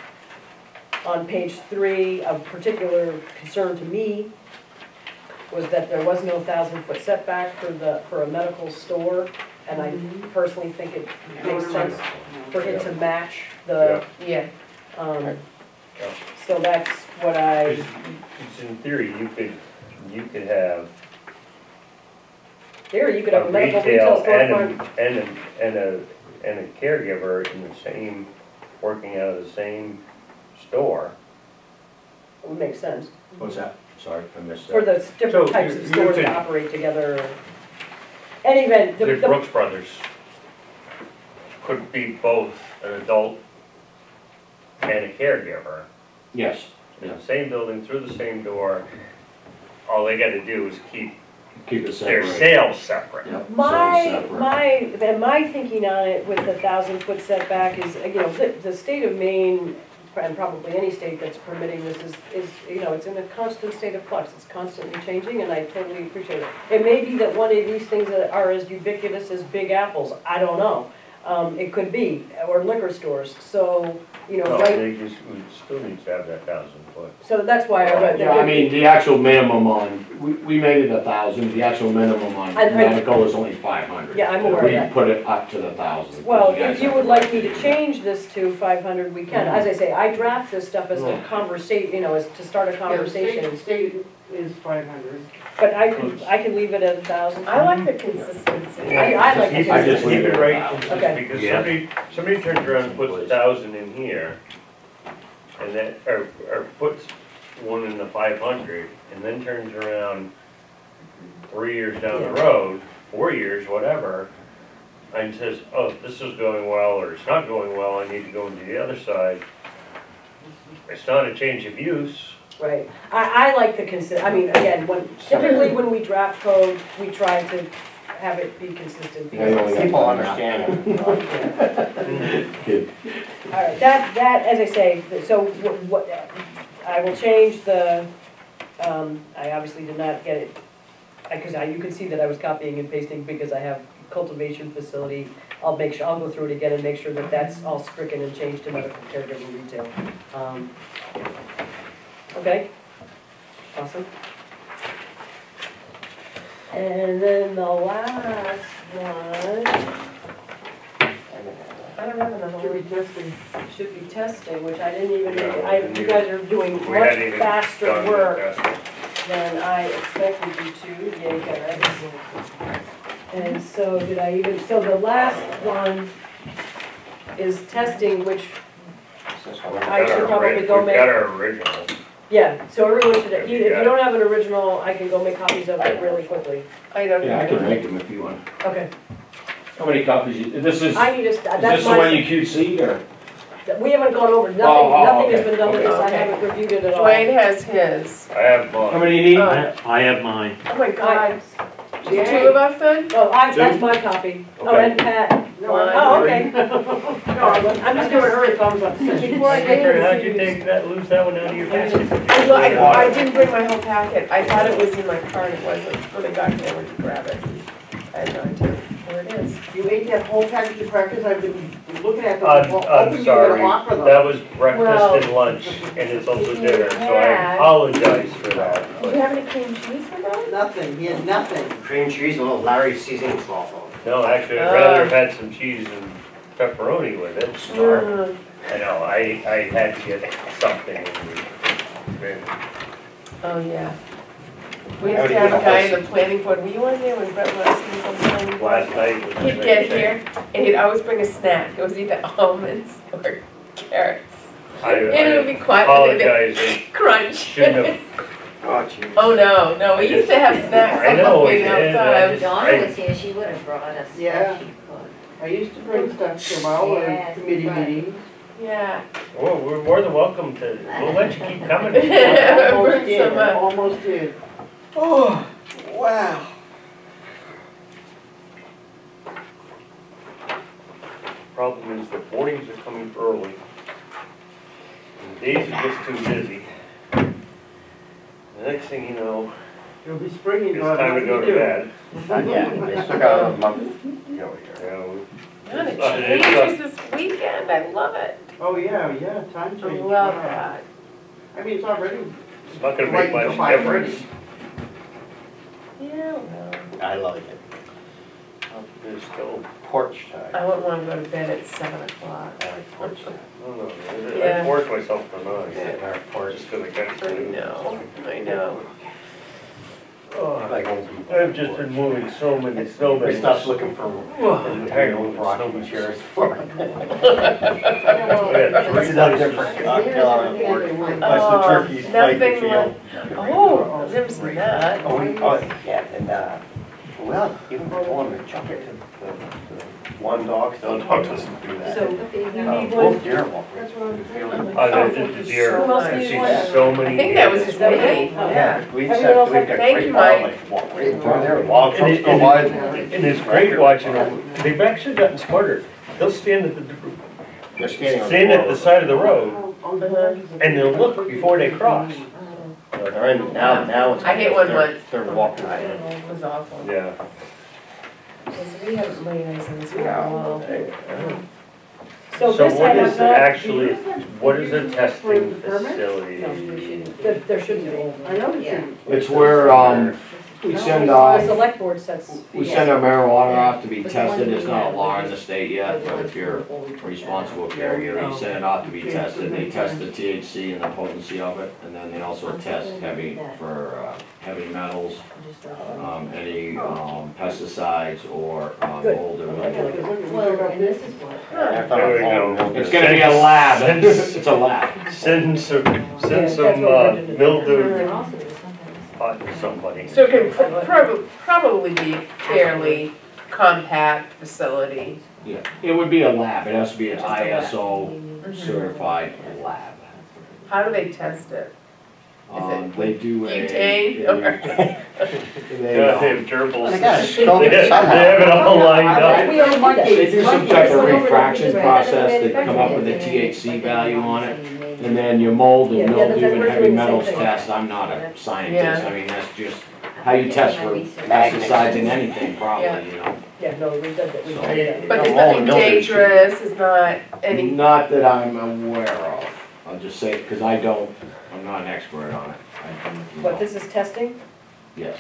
Speaker 2: On page 3, of particular concern to me was that there was no 1,000-foot setback for a medical store. And I personally think it makes sense for it to match the,
Speaker 1: Yeah,
Speaker 2: so that's what I,
Speaker 6: Because in theory, you could have
Speaker 2: there, you could have
Speaker 6: a
Speaker 2: a medical retail
Speaker 6: retail
Speaker 2: storefront.
Speaker 6: and a caregiver in the same, working out of the same store.
Speaker 2: It would make sense,
Speaker 3: what's that? Sorry, I missed
Speaker 2: for
Speaker 3: that.
Speaker 2: the different
Speaker 6: So
Speaker 2: types
Speaker 6: you
Speaker 2: of stores
Speaker 6: could-
Speaker 2: to operate together. Any event,
Speaker 6: The
Speaker 2: the,
Speaker 6: Brooks Brothers could be both an adult and a caregiver
Speaker 3: Yes,
Speaker 6: in the same building, through the same door. All they gotta do is keep
Speaker 3: keep it
Speaker 6: their
Speaker 3: separate.
Speaker 6: sales separate.
Speaker 3: Yep, sold
Speaker 2: my,
Speaker 3: separate.
Speaker 2: my thinking on it with the 1,000-foot setback is, the state of Maine, and probably any state that's permitting this is, it's in a constant state of flux. It's constantly changing, and I totally appreciate it. It may be that one of these things that are as ubiquitous as Big Apples, I don't know. It could be, or liquor stores, so,
Speaker 6: No,
Speaker 2: right,
Speaker 6: they just, we still need to have that 1,000-foot.
Speaker 2: so that's why I read.
Speaker 3: Yeah, I mean, the actual minimum on, we made it 1,000, the actual minimum on medical is only 500.
Speaker 2: Yeah, I'm aware of that.
Speaker 3: We put it up to the 1,000.
Speaker 2: Well,
Speaker 3: because
Speaker 2: if you
Speaker 3: guys
Speaker 2: would
Speaker 3: have
Speaker 2: like me to change this to 500, we can. As I say, I draft this stuff as a conversation, as to start a conversation.
Speaker 4: State is 500.
Speaker 2: But I can leave it at 1,000.
Speaker 1: I like the consistency.
Speaker 2: I like
Speaker 6: Just
Speaker 2: the
Speaker 3: I just
Speaker 6: keep
Speaker 3: leave
Speaker 6: it
Speaker 3: it
Speaker 6: right,
Speaker 3: at
Speaker 2: Okay.
Speaker 6: because
Speaker 7: Yeah.
Speaker 6: somebody turns around and puts 1,000 in here, and then, or puts one in the 500, and then turns around 3 years down the road, 4 years, whatever, and says, oh, this is going well, or it's not going well, I need to go into the other side. It's not a change of use.
Speaker 2: Right. I like the again, typically when we draft code, we try to have it be consistent.
Speaker 3: Yeah, you only got
Speaker 5: People
Speaker 3: one
Speaker 5: understand it.
Speaker 3: Kid.
Speaker 2: All right, that, as I say, so what, I will change the, I obviously did not get it, because you can see that I was copying and pasting because I have cultivation facility. I'll go through it again and make sure that that's all stricken and changed to medical caregiver retail. Okay, awesome. And then the last one,
Speaker 1: I don't have another
Speaker 4: Should
Speaker 1: one.
Speaker 4: be testing.
Speaker 2: Should be testing, which I didn't even,
Speaker 6: Yeah, we
Speaker 2: I,
Speaker 6: didn't
Speaker 2: you
Speaker 6: even-
Speaker 2: guys are doing
Speaker 6: We
Speaker 2: much
Speaker 6: hadn't even
Speaker 2: faster
Speaker 6: done the
Speaker 2: work
Speaker 6: testing.
Speaker 2: than I expected you to, yay guys. And so did I even, so the last one is testing, which I should probably go
Speaker 6: We've
Speaker 2: make.
Speaker 6: got our original.
Speaker 2: Yeah, so everyone should, if
Speaker 6: You
Speaker 2: you
Speaker 6: got it.
Speaker 2: don't have an original, I can go make copies of it really quickly.
Speaker 1: I don't.
Speaker 3: Yeah, I can make them if you want.
Speaker 2: Okay,
Speaker 3: How many copies, this is
Speaker 2: I need to, that's
Speaker 3: this the one
Speaker 2: my,
Speaker 3: you QC'd or?
Speaker 2: we haven't gone over, nothing,
Speaker 3: Oh,
Speaker 2: nothing has
Speaker 3: okay,
Speaker 2: been done with this, I
Speaker 1: okay.
Speaker 2: haven't reviewed it at all.
Speaker 1: Dwayne has his.
Speaker 6: I have
Speaker 3: How
Speaker 6: mine.
Speaker 3: many you need?
Speaker 7: I have mine.
Speaker 1: Oh my God.
Speaker 4: Yay.
Speaker 1: Just 2 of us then?
Speaker 2: Oh, that's
Speaker 6: Two?
Speaker 2: my copy. Oh,
Speaker 6: Okay.
Speaker 2: and Pat.
Speaker 4: No,
Speaker 2: Oh, okay.
Speaker 4: I'm just doing her thumbs up.
Speaker 1: Before I get
Speaker 6: How'd you
Speaker 1: confused.
Speaker 6: take that, lose that one out of your basket?
Speaker 1: Well, I didn't bring my whole packet. I thought it was in my car and it wasn't. When I got there, I went to grab it. I had no idea where it is.
Speaker 4: You ate that whole package of crackers, I've been looking at them,
Speaker 6: I'm
Speaker 4: hoping you
Speaker 6: sorry,
Speaker 4: would offer them.
Speaker 6: that was
Speaker 1: Well,
Speaker 6: breakfast and lunch, and it's also
Speaker 1: if you
Speaker 6: dinner, so I
Speaker 1: had-
Speaker 6: apologize for that.
Speaker 1: Do you have any cream cheese for those?
Speaker 4: Nothing, he had nothing.
Speaker 5: Cream cheese, a little Larry seasoning sauce on it.
Speaker 6: No, actually, I'd rather have had some cheese and pepperoni with it.
Speaker 1: Mm.
Speaker 6: I know, I had to get something. And
Speaker 1: Oh, yeah. We used to have a guy in the planning board. Were you on there when Brett Larson was on the planning board?
Speaker 6: last night was the
Speaker 1: He'd
Speaker 6: same
Speaker 1: get
Speaker 6: thing.
Speaker 1: here and he'd always bring a snack. It was either almonds or carrots. And it would
Speaker 6: I
Speaker 1: be quiet.
Speaker 6: apologize, I
Speaker 1: Crunch.
Speaker 6: shouldn't have.
Speaker 5: Oh, jeez.
Speaker 1: Oh, no, we used to have snacks
Speaker 6: I
Speaker 1: on
Speaker 6: know,
Speaker 1: the
Speaker 6: we
Speaker 1: way
Speaker 6: did, I
Speaker 1: outside.
Speaker 6: just-
Speaker 8: Donna was here, she would have brought us
Speaker 4: Yeah.
Speaker 8: what she could.
Speaker 4: I used to bring stuff to our
Speaker 8: Yes,
Speaker 4: committee
Speaker 8: right.
Speaker 4: meetings.
Speaker 1: Yeah.
Speaker 6: Well, we're more than welcome to, we'll let you keep coming.
Speaker 4: Almost
Speaker 1: Bring
Speaker 4: did,
Speaker 1: some,
Speaker 4: almost did. Oh, wow.
Speaker 6: Problem is that mornings are coming early. And the days are just too busy. The next thing you know,
Speaker 4: It'll be spring and
Speaker 6: it's
Speaker 4: you'll have
Speaker 6: time to
Speaker 4: nothing
Speaker 6: go
Speaker 4: to
Speaker 6: to
Speaker 4: do.
Speaker 6: bed.
Speaker 5: Not yet, they still got a month to go here.
Speaker 6: You know,
Speaker 1: God, it
Speaker 6: It's
Speaker 1: changes this weekend. I love it.
Speaker 4: Oh, yeah, time
Speaker 1: I
Speaker 4: change.
Speaker 1: love
Speaker 4: Wow.
Speaker 1: that.
Speaker 4: I mean, it's already.
Speaker 6: It's not gonna
Speaker 4: Right
Speaker 6: make
Speaker 4: until
Speaker 6: much
Speaker 4: 5:30.
Speaker 6: difference.
Speaker 1: Yeah, well,
Speaker 5: I like it.
Speaker 6: There's still,
Speaker 5: Porch
Speaker 1: I
Speaker 5: time.
Speaker 1: wouldn't want to go to bed at 7 o'clock.
Speaker 5: I like porch time.
Speaker 6: no,
Speaker 1: Yeah.
Speaker 6: I forced myself to not,
Speaker 5: Sit in our porch.
Speaker 6: just because I got
Speaker 1: I
Speaker 6: to.
Speaker 1: know.
Speaker 6: Oh,
Speaker 5: Like old people.
Speaker 6: I've just been moving so many
Speaker 5: We
Speaker 6: snowbanks.
Speaker 5: stopped looking for
Speaker 6: I'm tired of moving
Speaker 5: rocking
Speaker 6: snowbanks.
Speaker 5: chairs for it.
Speaker 6: Yeah,
Speaker 5: It's not different cocktail on the porch. That's the
Speaker 1: Oh,
Speaker 5: turkeys fight the
Speaker 1: nothing
Speaker 5: field.
Speaker 1: Oh, I've never seen that.
Speaker 5: Yeah, and, well, even if you want to chuck it to the one dog, the other dog doesn't do that.
Speaker 2: So, you need
Speaker 5: Both
Speaker 2: one,
Speaker 5: deer walk.
Speaker 4: That's what I'm
Speaker 5: Field.
Speaker 6: The deer,
Speaker 1: So much.
Speaker 6: I've seen so many.
Speaker 1: I think that was
Speaker 6: deer.
Speaker 1: just me.
Speaker 2: Yeah.
Speaker 1: Yeah.
Speaker 5: We
Speaker 2: Everyone
Speaker 5: just
Speaker 2: else
Speaker 5: have, we've got
Speaker 1: Thank
Speaker 5: great
Speaker 1: you, Mike.
Speaker 5: wildlife walk right in front there, log
Speaker 6: And
Speaker 5: trucks
Speaker 6: it-
Speaker 5: go by.
Speaker 6: And it's great watching them, they've actually gotten smarter. They'll stand at
Speaker 5: They're standing on
Speaker 6: stand at the
Speaker 5: road.
Speaker 6: side of the road, and they'll look before they cross.
Speaker 5: They're in, now it's.
Speaker 1: I hit one
Speaker 5: they're-
Speaker 1: once.
Speaker 5: They're walking.
Speaker 1: I don't know, it was awful.
Speaker 6: Yeah.
Speaker 1: Because we haven't laid eyes on this for a while.
Speaker 2: so
Speaker 6: So
Speaker 2: this I
Speaker 6: what
Speaker 2: have
Speaker 6: is
Speaker 2: not,
Speaker 6: actually, what is a testing facility?
Speaker 2: there shouldn't be.
Speaker 4: I know you
Speaker 8: Yeah.
Speaker 4: shouldn't.
Speaker 3: It's where, we send
Speaker 2: The
Speaker 3: off,
Speaker 2: select board sets.
Speaker 3: we send our marijuana off to be tested. It's not a law in the state yet, but if you're a responsible caregiver, you send it off to be tested. They test the THC and the potency of it, and then they also test heavy, for, heavy metals, any, pesticides or, mold or mildew.
Speaker 8: Well, and this is what.
Speaker 6: There we go.
Speaker 3: It's gonna be a lab. It's a lab.
Speaker 6: Send some
Speaker 2: that's what we're gonna do.
Speaker 6: mildew
Speaker 8: There also is something.
Speaker 6: pot to somebody.
Speaker 1: So it can probably be a fairly compact facility.
Speaker 3: Yeah, it would be a lab. It has to be an
Speaker 1: Just a lab.
Speaker 3: ISO certified lab.
Speaker 1: How do they test it?
Speaker 3: They do a.
Speaker 1: Butane
Speaker 3: they,
Speaker 6: Yeah, they have gerbils.
Speaker 5: They gotta scope it
Speaker 6: They have
Speaker 5: somehow.
Speaker 6: it all lined up.
Speaker 2: We already did
Speaker 3: They
Speaker 2: that.
Speaker 3: do some type of refraction
Speaker 2: Right.
Speaker 3: process to come up with a THC value on it. And then your mold and
Speaker 2: Yeah,
Speaker 3: mildew
Speaker 2: that's-
Speaker 3: and
Speaker 2: we're
Speaker 3: heavy
Speaker 2: doing the same
Speaker 3: metals
Speaker 2: thing.
Speaker 3: test. I'm not a scientist.
Speaker 1: Yeah.
Speaker 3: I mean, that's just how you test for pesticides in anything probably, you know.
Speaker 2: Yeah, no, we did that, we did that.
Speaker 1: But there's
Speaker 5: Mold
Speaker 1: nothing
Speaker 5: and mildew
Speaker 1: dangerous, it's not any,
Speaker 3: Not that I'm aware of. I'll just say, because I'm not an expert on it.
Speaker 2: What, this is testing?
Speaker 3: Yes.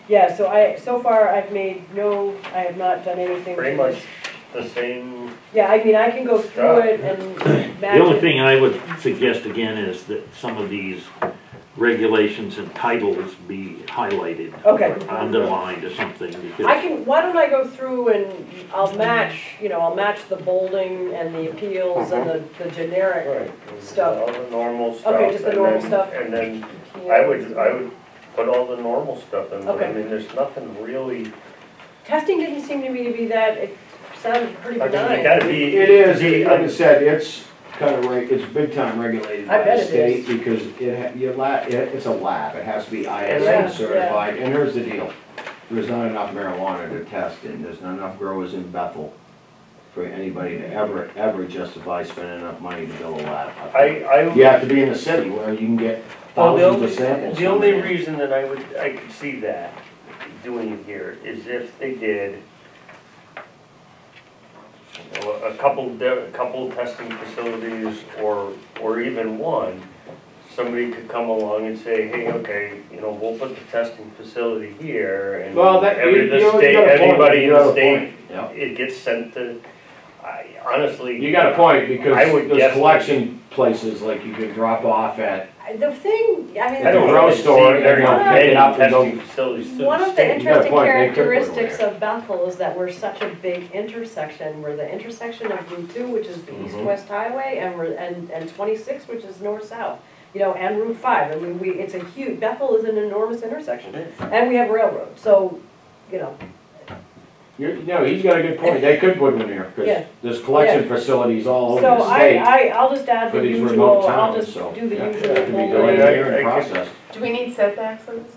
Speaker 2: Yeah, so so far I've made I have not done anything
Speaker 6: Pretty
Speaker 2: to
Speaker 6: much
Speaker 2: this
Speaker 6: the same,
Speaker 2: Yeah, I mean, I can go through it and match
Speaker 7: The only
Speaker 2: it.
Speaker 7: thing I would suggest again is that some of these regulations and titles be highlighted.
Speaker 2: Okay.
Speaker 7: Or underlined or something, because.
Speaker 2: Why don't I go through and I'll match, I'll match the bolding and the appeals and the generic.
Speaker 6: right,
Speaker 2: Stuff.
Speaker 6: all the normal stuff.
Speaker 2: Okay, just the
Speaker 6: and
Speaker 2: normal
Speaker 6: then-
Speaker 2: stuff.
Speaker 6: And then I would put all the normal stuff in, but I
Speaker 2: Okay.
Speaker 6: mean, there's nothing really,
Speaker 2: Testing didn't seem to me to be that, it sounded pretty
Speaker 6: I mean,
Speaker 2: benign.
Speaker 6: it gotta be.
Speaker 3: It is,
Speaker 6: to be
Speaker 3: like I said, it's kind of, it's big time regulated
Speaker 2: I
Speaker 3: by
Speaker 2: bet
Speaker 3: the
Speaker 2: it
Speaker 3: state
Speaker 2: is.
Speaker 3: because it's a lab, it has to be
Speaker 2: Yeah,
Speaker 3: ISO certified, and here's the deal. There's not enough marijuana to test, and there's not enough growers in Bethel for anybody to ever justify spending enough money to build a lab. You have to be in the city where you can get
Speaker 6: Well,
Speaker 3: thousands of samples.
Speaker 6: the only
Speaker 3: coming in.
Speaker 6: reason that I could see that doing it here is if they did a couple testing facilities or even one, somebody could come along and say, hey, okay, we'll put the testing facility here and
Speaker 3: Well, that,
Speaker 6: every, the
Speaker 3: you
Speaker 6: state,
Speaker 3: got a point.
Speaker 6: anybody in
Speaker 3: You got
Speaker 6: the
Speaker 3: a
Speaker 6: state,
Speaker 3: point. Yeah.
Speaker 6: it gets sent to, honestly.
Speaker 3: You got a point,
Speaker 6: I
Speaker 3: because
Speaker 6: would
Speaker 3: there's
Speaker 6: guess
Speaker 3: collection places like you could drop off at
Speaker 2: The thing, I mean.
Speaker 6: I don't
Speaker 3: grocery
Speaker 6: see
Speaker 3: store and
Speaker 6: very
Speaker 3: they'll pick
Speaker 6: many
Speaker 3: it up and go-
Speaker 6: testing facilities through
Speaker 2: One
Speaker 6: the
Speaker 2: of the
Speaker 6: state.
Speaker 3: You got a
Speaker 2: interesting
Speaker 3: point, they could put one
Speaker 2: characteristics
Speaker 3: there.
Speaker 2: of Bethel is that we're such a big intersection. We're the intersection of Route 2, which is the
Speaker 3: Mhm.
Speaker 2: east-west highway, and 26, which is north-south, and Route 5. I mean, it's a huge, Bethel is an enormous intersection. And we have railroad, so,
Speaker 3: he's got a good point, they could put one there,
Speaker 2: Yeah.
Speaker 3: because there's collection facilities all over
Speaker 2: so
Speaker 3: the state
Speaker 2: I'll just add
Speaker 3: for
Speaker 2: the
Speaker 3: these remote
Speaker 2: usual, I'll
Speaker 3: towns,
Speaker 2: just
Speaker 3: so.
Speaker 2: do the
Speaker 3: yeah,
Speaker 2: usual.
Speaker 3: that could be
Speaker 2: bullet.
Speaker 3: done
Speaker 6: Yeah,
Speaker 3: here
Speaker 6: I
Speaker 3: and
Speaker 6: could-
Speaker 3: processed.
Speaker 1: Do we need setbacks on this?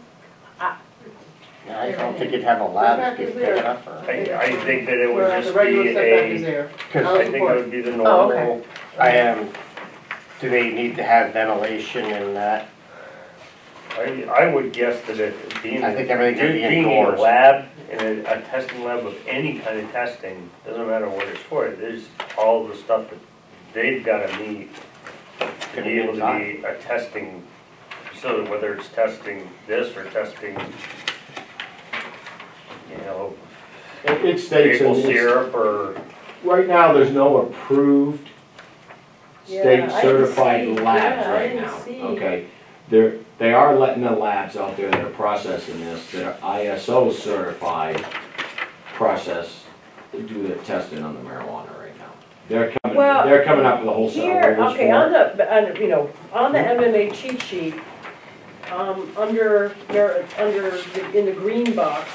Speaker 5: I don't think you'd have a lab
Speaker 4: Setback
Speaker 5: get
Speaker 4: is
Speaker 5: big
Speaker 4: there.
Speaker 5: enough for.
Speaker 6: I think that it would
Speaker 4: Where
Speaker 6: just
Speaker 4: the regular
Speaker 6: be
Speaker 4: setback is
Speaker 6: a,
Speaker 4: there.
Speaker 5: Because
Speaker 4: I'll
Speaker 6: I think it
Speaker 4: support.
Speaker 6: would be the
Speaker 1: Oh, okay.
Speaker 6: normal.
Speaker 5: I am, do they need to have ventilation in that?
Speaker 6: I would guess that it being,
Speaker 5: I think everything could be
Speaker 6: being a
Speaker 5: indoors.
Speaker 6: lab, and a testing lab of any kind of testing, doesn't matter what it's for, there's all the stuff that they've gotta meet to
Speaker 5: Could
Speaker 6: be
Speaker 5: be
Speaker 6: able to
Speaker 5: inside.
Speaker 6: be a testing facility, whether it's testing this or testing,
Speaker 3: It states,
Speaker 6: maple
Speaker 3: in this-
Speaker 6: syrup or,
Speaker 3: right now, there's no approved
Speaker 2: Yeah,
Speaker 3: state
Speaker 2: I didn't
Speaker 3: certified
Speaker 2: see-
Speaker 3: labs
Speaker 2: yeah, I
Speaker 3: right
Speaker 2: didn't
Speaker 3: now,
Speaker 2: see.
Speaker 3: okay? They are letting the labs out there that are processing this, that are ISO certified process, to do the testing on the marijuana right now.
Speaker 2: Well,
Speaker 3: They're coming up with a whole set of
Speaker 2: Here,
Speaker 3: rules
Speaker 2: okay,
Speaker 3: for
Speaker 2: on
Speaker 3: it.
Speaker 2: the MMA cheat sheet, in the green box,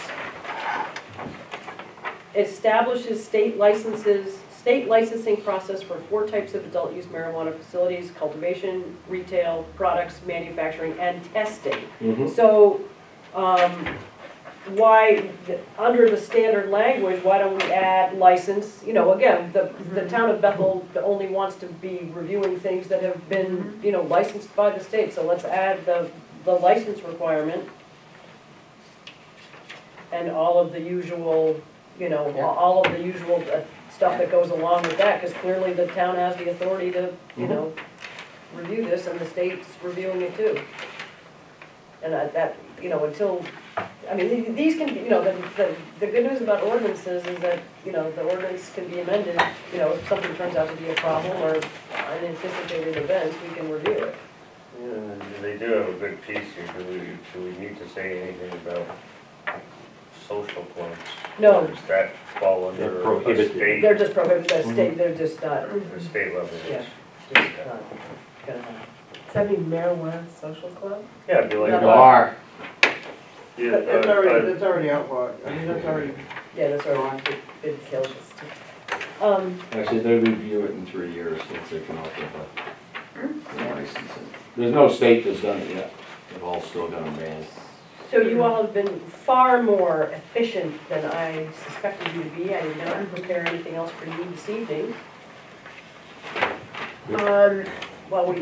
Speaker 2: establishes state licensing process for 4 types of adult use marijuana facilities: cultivation, retail, products, manufacturing, and testing.
Speaker 3: Mhm.
Speaker 2: So, under the standard language, why don't we add license? Again, the town of Bethel only wants to be reviewing things that have been, licensed by the state, so let's add the license requirement and all of the usual, all of the usual stuff that goes along with that, because clearly the town has the authority to, review this, and the state's reviewing it too. And until, these can be, the good news about ordinances is that, the ordinance can be amended, if something turns out to be a problem or unanticipated events, we can review it.
Speaker 6: they do have a good piece here, do we need to say anything about social clubs?
Speaker 2: No.
Speaker 6: Or does that fall under
Speaker 7: They're
Speaker 6: a
Speaker 7: prohibited.
Speaker 6: state,
Speaker 2: They're just prohibited by state, they're just not,
Speaker 6: a state level?
Speaker 2: yeah, just not gonna happen.
Speaker 1: Does that mean marijuana social club?
Speaker 6: Yeah, it'd be like,
Speaker 2: No.
Speaker 3: Bar,
Speaker 6: yeah,
Speaker 4: That's already outlawed, that's already
Speaker 2: Yeah, that's our
Speaker 4: gone.
Speaker 2: been killed.
Speaker 3: actually, they review it in 3 years once they come out with a licensing. There's no state that's done it yet, they've all still got them banned.
Speaker 2: So you all have been far more efficient than I suspected you to be. I did not prepare anything else for you this evening. Well,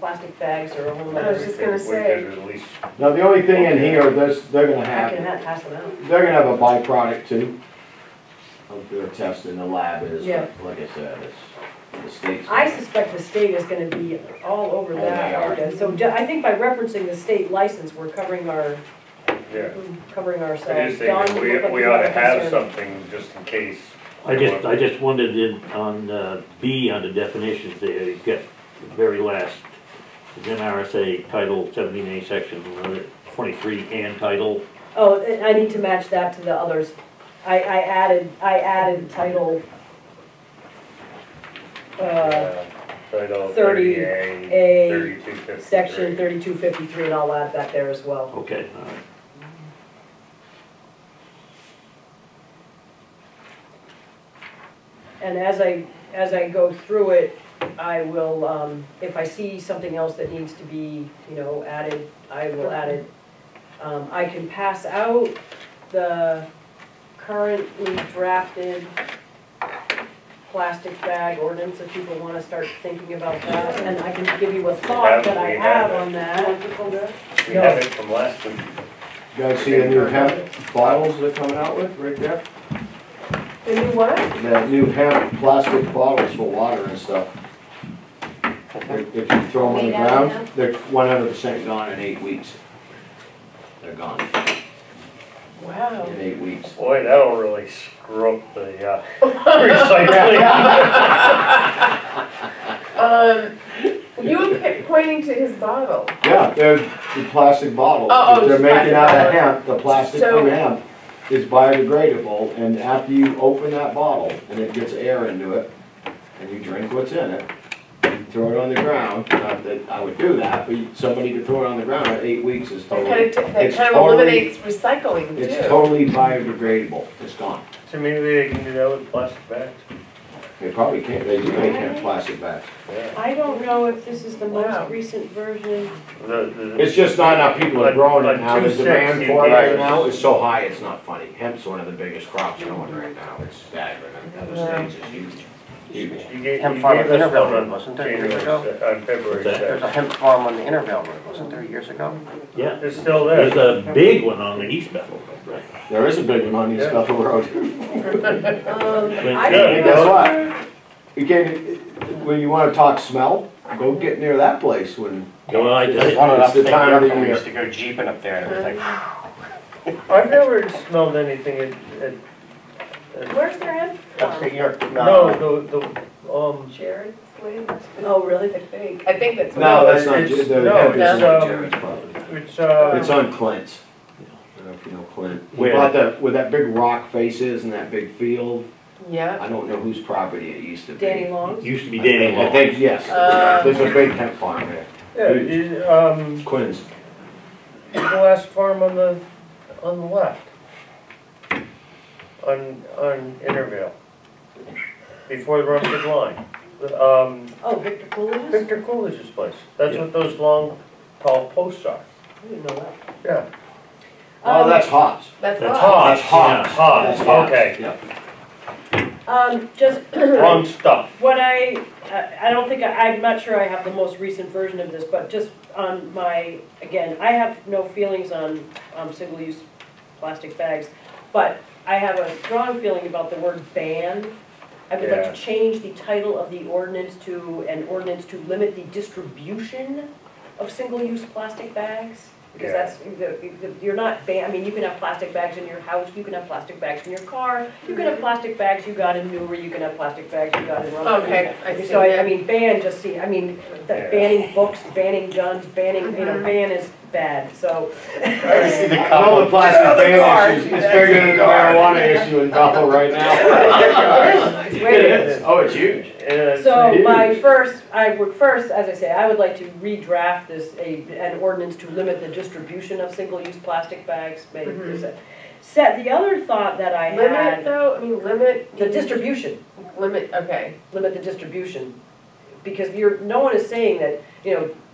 Speaker 2: plastic bags are a whole
Speaker 1: I was
Speaker 2: other.
Speaker 1: just gonna
Speaker 6: we
Speaker 1: say.
Speaker 6: could at least,
Speaker 3: Now, the only thing in here, they're gonna
Speaker 2: I can
Speaker 3: have,
Speaker 2: pass them out.
Speaker 3: they're gonna have a byproduct too of their test in the lab is,
Speaker 2: Yeah.
Speaker 3: like I said, it's the state's.
Speaker 2: I suspect the state is gonna be all over
Speaker 3: Oh,
Speaker 2: that
Speaker 3: they are.
Speaker 2: area. So I think by referencing the state license, we're covering
Speaker 6: yeah.
Speaker 2: ourselves.
Speaker 6: I just
Speaker 2: Don,
Speaker 6: think
Speaker 2: you look like
Speaker 6: we
Speaker 2: you
Speaker 6: ought to
Speaker 2: a
Speaker 6: have
Speaker 2: concern.
Speaker 6: something just in case
Speaker 7: I just wondered on B under definitions there, you get the very last, is in RSA Title 17A Section 23 and title.
Speaker 2: Oh, I need to match that to the others. I added title,
Speaker 6: Title
Speaker 2: 30A,
Speaker 6: 3253.
Speaker 2: section 3253, and I'll add that there as well.
Speaker 7: Okay, all right.
Speaker 2: And as I go through it, I will, if I see something else that needs to be, added, I will add it. I can pass out the currently drafted plastic bag ordinance if people want to start thinking about that. And I can give you a thought that I have on that.
Speaker 6: We have it from last week.
Speaker 3: You guys see the new hemp bottles they're coming out with right there?
Speaker 1: The new what?
Speaker 3: The new hemp plastic bottles for water and stuff. If you throw them on the ground, they're 100% gone in 8 weeks. They're gone
Speaker 1: Wow.
Speaker 3: in 8 weeks.
Speaker 6: Boy, that'll really screw up the recycling.
Speaker 1: You were pointing to his bottle.
Speaker 3: Yeah, they're the plastic bottles.
Speaker 1: Oh,
Speaker 3: They're
Speaker 1: just
Speaker 3: making out
Speaker 1: plastic
Speaker 3: of hemp, the plastic
Speaker 1: So-
Speaker 3: from hemp is biodegradable, and after you open that bottle and it gets air into it, and you drink what's in it, you throw it on the ground. Not that I would do that, but somebody could throw it on the ground in 8 weeks is
Speaker 1: That
Speaker 3: totally,
Speaker 1: kind of eliminates recycling too.
Speaker 3: it's totally biodegradable. It's gone.
Speaker 6: So maybe they can do that with plastic bags.
Speaker 3: They probably can't, they do make hemp plastic bags.
Speaker 6: Yeah.
Speaker 2: I don't know if this is the
Speaker 1: Wow.
Speaker 2: most recent version.
Speaker 3: It's just not enough people are growing it
Speaker 6: On
Speaker 3: now. The
Speaker 6: 2.6
Speaker 3: demand
Speaker 6: you
Speaker 3: for it
Speaker 6: get-
Speaker 3: right now is so high, it's not funny. Hemp's one of the biggest crops going right now. It's staggering. In other states, it's huge. Huge.
Speaker 6: You gave
Speaker 5: Hemp
Speaker 6: you
Speaker 5: farm
Speaker 6: gave
Speaker 5: in
Speaker 6: us
Speaker 5: Intervale
Speaker 6: one
Speaker 5: Road,
Speaker 6: on
Speaker 5: wasn't there, years
Speaker 6: January
Speaker 5: ago?
Speaker 6: on February
Speaker 7: What's that?
Speaker 5: There's a
Speaker 6: 6th.
Speaker 5: hemp farm on the Intervale Road, wasn't there, years ago?
Speaker 7: Yeah,
Speaker 6: It's still there.
Speaker 7: there's a big one on the East Bethel, right?
Speaker 3: There is a big one on East
Speaker 6: Yeah.
Speaker 3: Bethel Road.
Speaker 2: I
Speaker 6: Yeah,
Speaker 2: don't
Speaker 3: Guess
Speaker 2: know.
Speaker 3: what? You can't, when you wanna talk smell, go get near that place when,
Speaker 7: Well,
Speaker 5: There's one
Speaker 3: It's
Speaker 5: enough
Speaker 3: the
Speaker 5: to
Speaker 3: time of the
Speaker 5: we
Speaker 3: year.
Speaker 5: used to go jeeping up there, and it was like,
Speaker 6: I've never smelled anything at
Speaker 1: Where's their head?
Speaker 5: upstate York.
Speaker 6: no,
Speaker 1: Jared Slade?
Speaker 2: Oh, really?
Speaker 1: I think that's what.
Speaker 3: no, that's not,
Speaker 6: It's-
Speaker 3: the
Speaker 6: no,
Speaker 3: hemp
Speaker 6: it's,
Speaker 3: isn't on
Speaker 6: um,
Speaker 3: Jerry's property.
Speaker 6: it's,
Speaker 3: It's on Clint's. I don't know if you know Clint. He
Speaker 7: Where?
Speaker 3: bought that, where that big rock face is and that big field.
Speaker 1: Yeah.
Speaker 3: I don't know whose property it used to be.
Speaker 2: Danny Long's?
Speaker 7: Used to be Danny
Speaker 3: I
Speaker 7: Long.
Speaker 3: think, yes. There's a big hemp farm there.
Speaker 6: yeah,
Speaker 3: Quinn's.
Speaker 6: the last farm on the left. On Intervale. Before the Rumford line.
Speaker 2: Oh, Victor Coolidge's?
Speaker 6: Victor Coolidge's place. That's what those long, tall posts are.
Speaker 2: I didn't know that.
Speaker 6: Yeah.
Speaker 3: Oh, that's Hobbs.
Speaker 1: That's
Speaker 7: That's
Speaker 1: hot.
Speaker 3: That's Hobbs.
Speaker 6: Hobbs,
Speaker 3: That's Hobbs.
Speaker 6: okay.
Speaker 3: Yeah.
Speaker 2: Just,
Speaker 6: Wrong stuff.
Speaker 2: what I don't think, I'm not sure I have the most recent version of this, but just on my, again, I have no feelings on single-use plastic bags, but I have a strong feeling about the word ban. I would like
Speaker 6: Yeah.
Speaker 2: to change the title of the ordinance to an ordinance to limit the distribution of single-use plastic bags. Because
Speaker 6: Yeah.
Speaker 2: you're not I mean, you can have plastic bags in your house, you can have plastic bags in your car, you can have plastic bags you got in Newry, you can have plastic bags you got in Rumford.
Speaker 1: Okay, I see.
Speaker 2: So I mean, ban just see, I mean,
Speaker 6: Yeah.
Speaker 2: banning books, banning guns, banning, ban is bad, so.
Speaker 3: I know the plastic ban issue is bigger than the marijuana issue in Bethel right now.
Speaker 2: It's way
Speaker 3: Oh, it's huge.
Speaker 2: So my first, as I say, I would like to redraft this, an ordinance to limit the distribution of single-use plastic bags. Maybe the other thought that I
Speaker 1: Limit
Speaker 2: had,
Speaker 1: though, I mean, limit.
Speaker 2: the distribution,
Speaker 1: Limit, okay.
Speaker 2: limit the distribution. Because no one is saying that,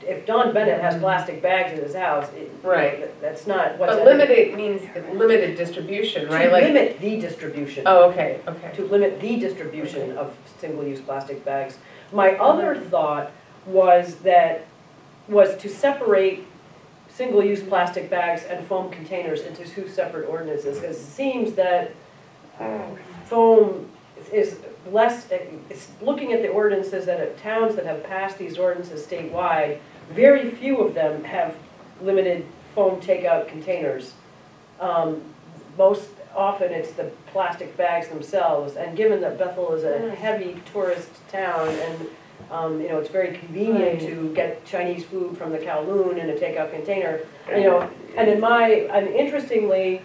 Speaker 2: if Don Bennett has plastic bags in his house,
Speaker 1: Right.
Speaker 2: that's not what's.
Speaker 1: But limited means limited distribution, right?
Speaker 2: To
Speaker 1: Like.
Speaker 2: limit the distribution.
Speaker 1: Oh, okay, okay.
Speaker 2: To limit the distribution of single-use plastic bags. My other thought was to separate single-use plastic bags and foam containers into two separate ordinances. Because it seems that foam is less, it's looking at the ordinances that towns that have passed these ordinances statewide, very few of them have limited foam takeout containers. Most often it's the plastic bags themselves, and given that Bethel is a heavy tourist town, and, you know, it's very convenient to get Chinese food from the Kowloon in a takeout container, you know, and interestingly,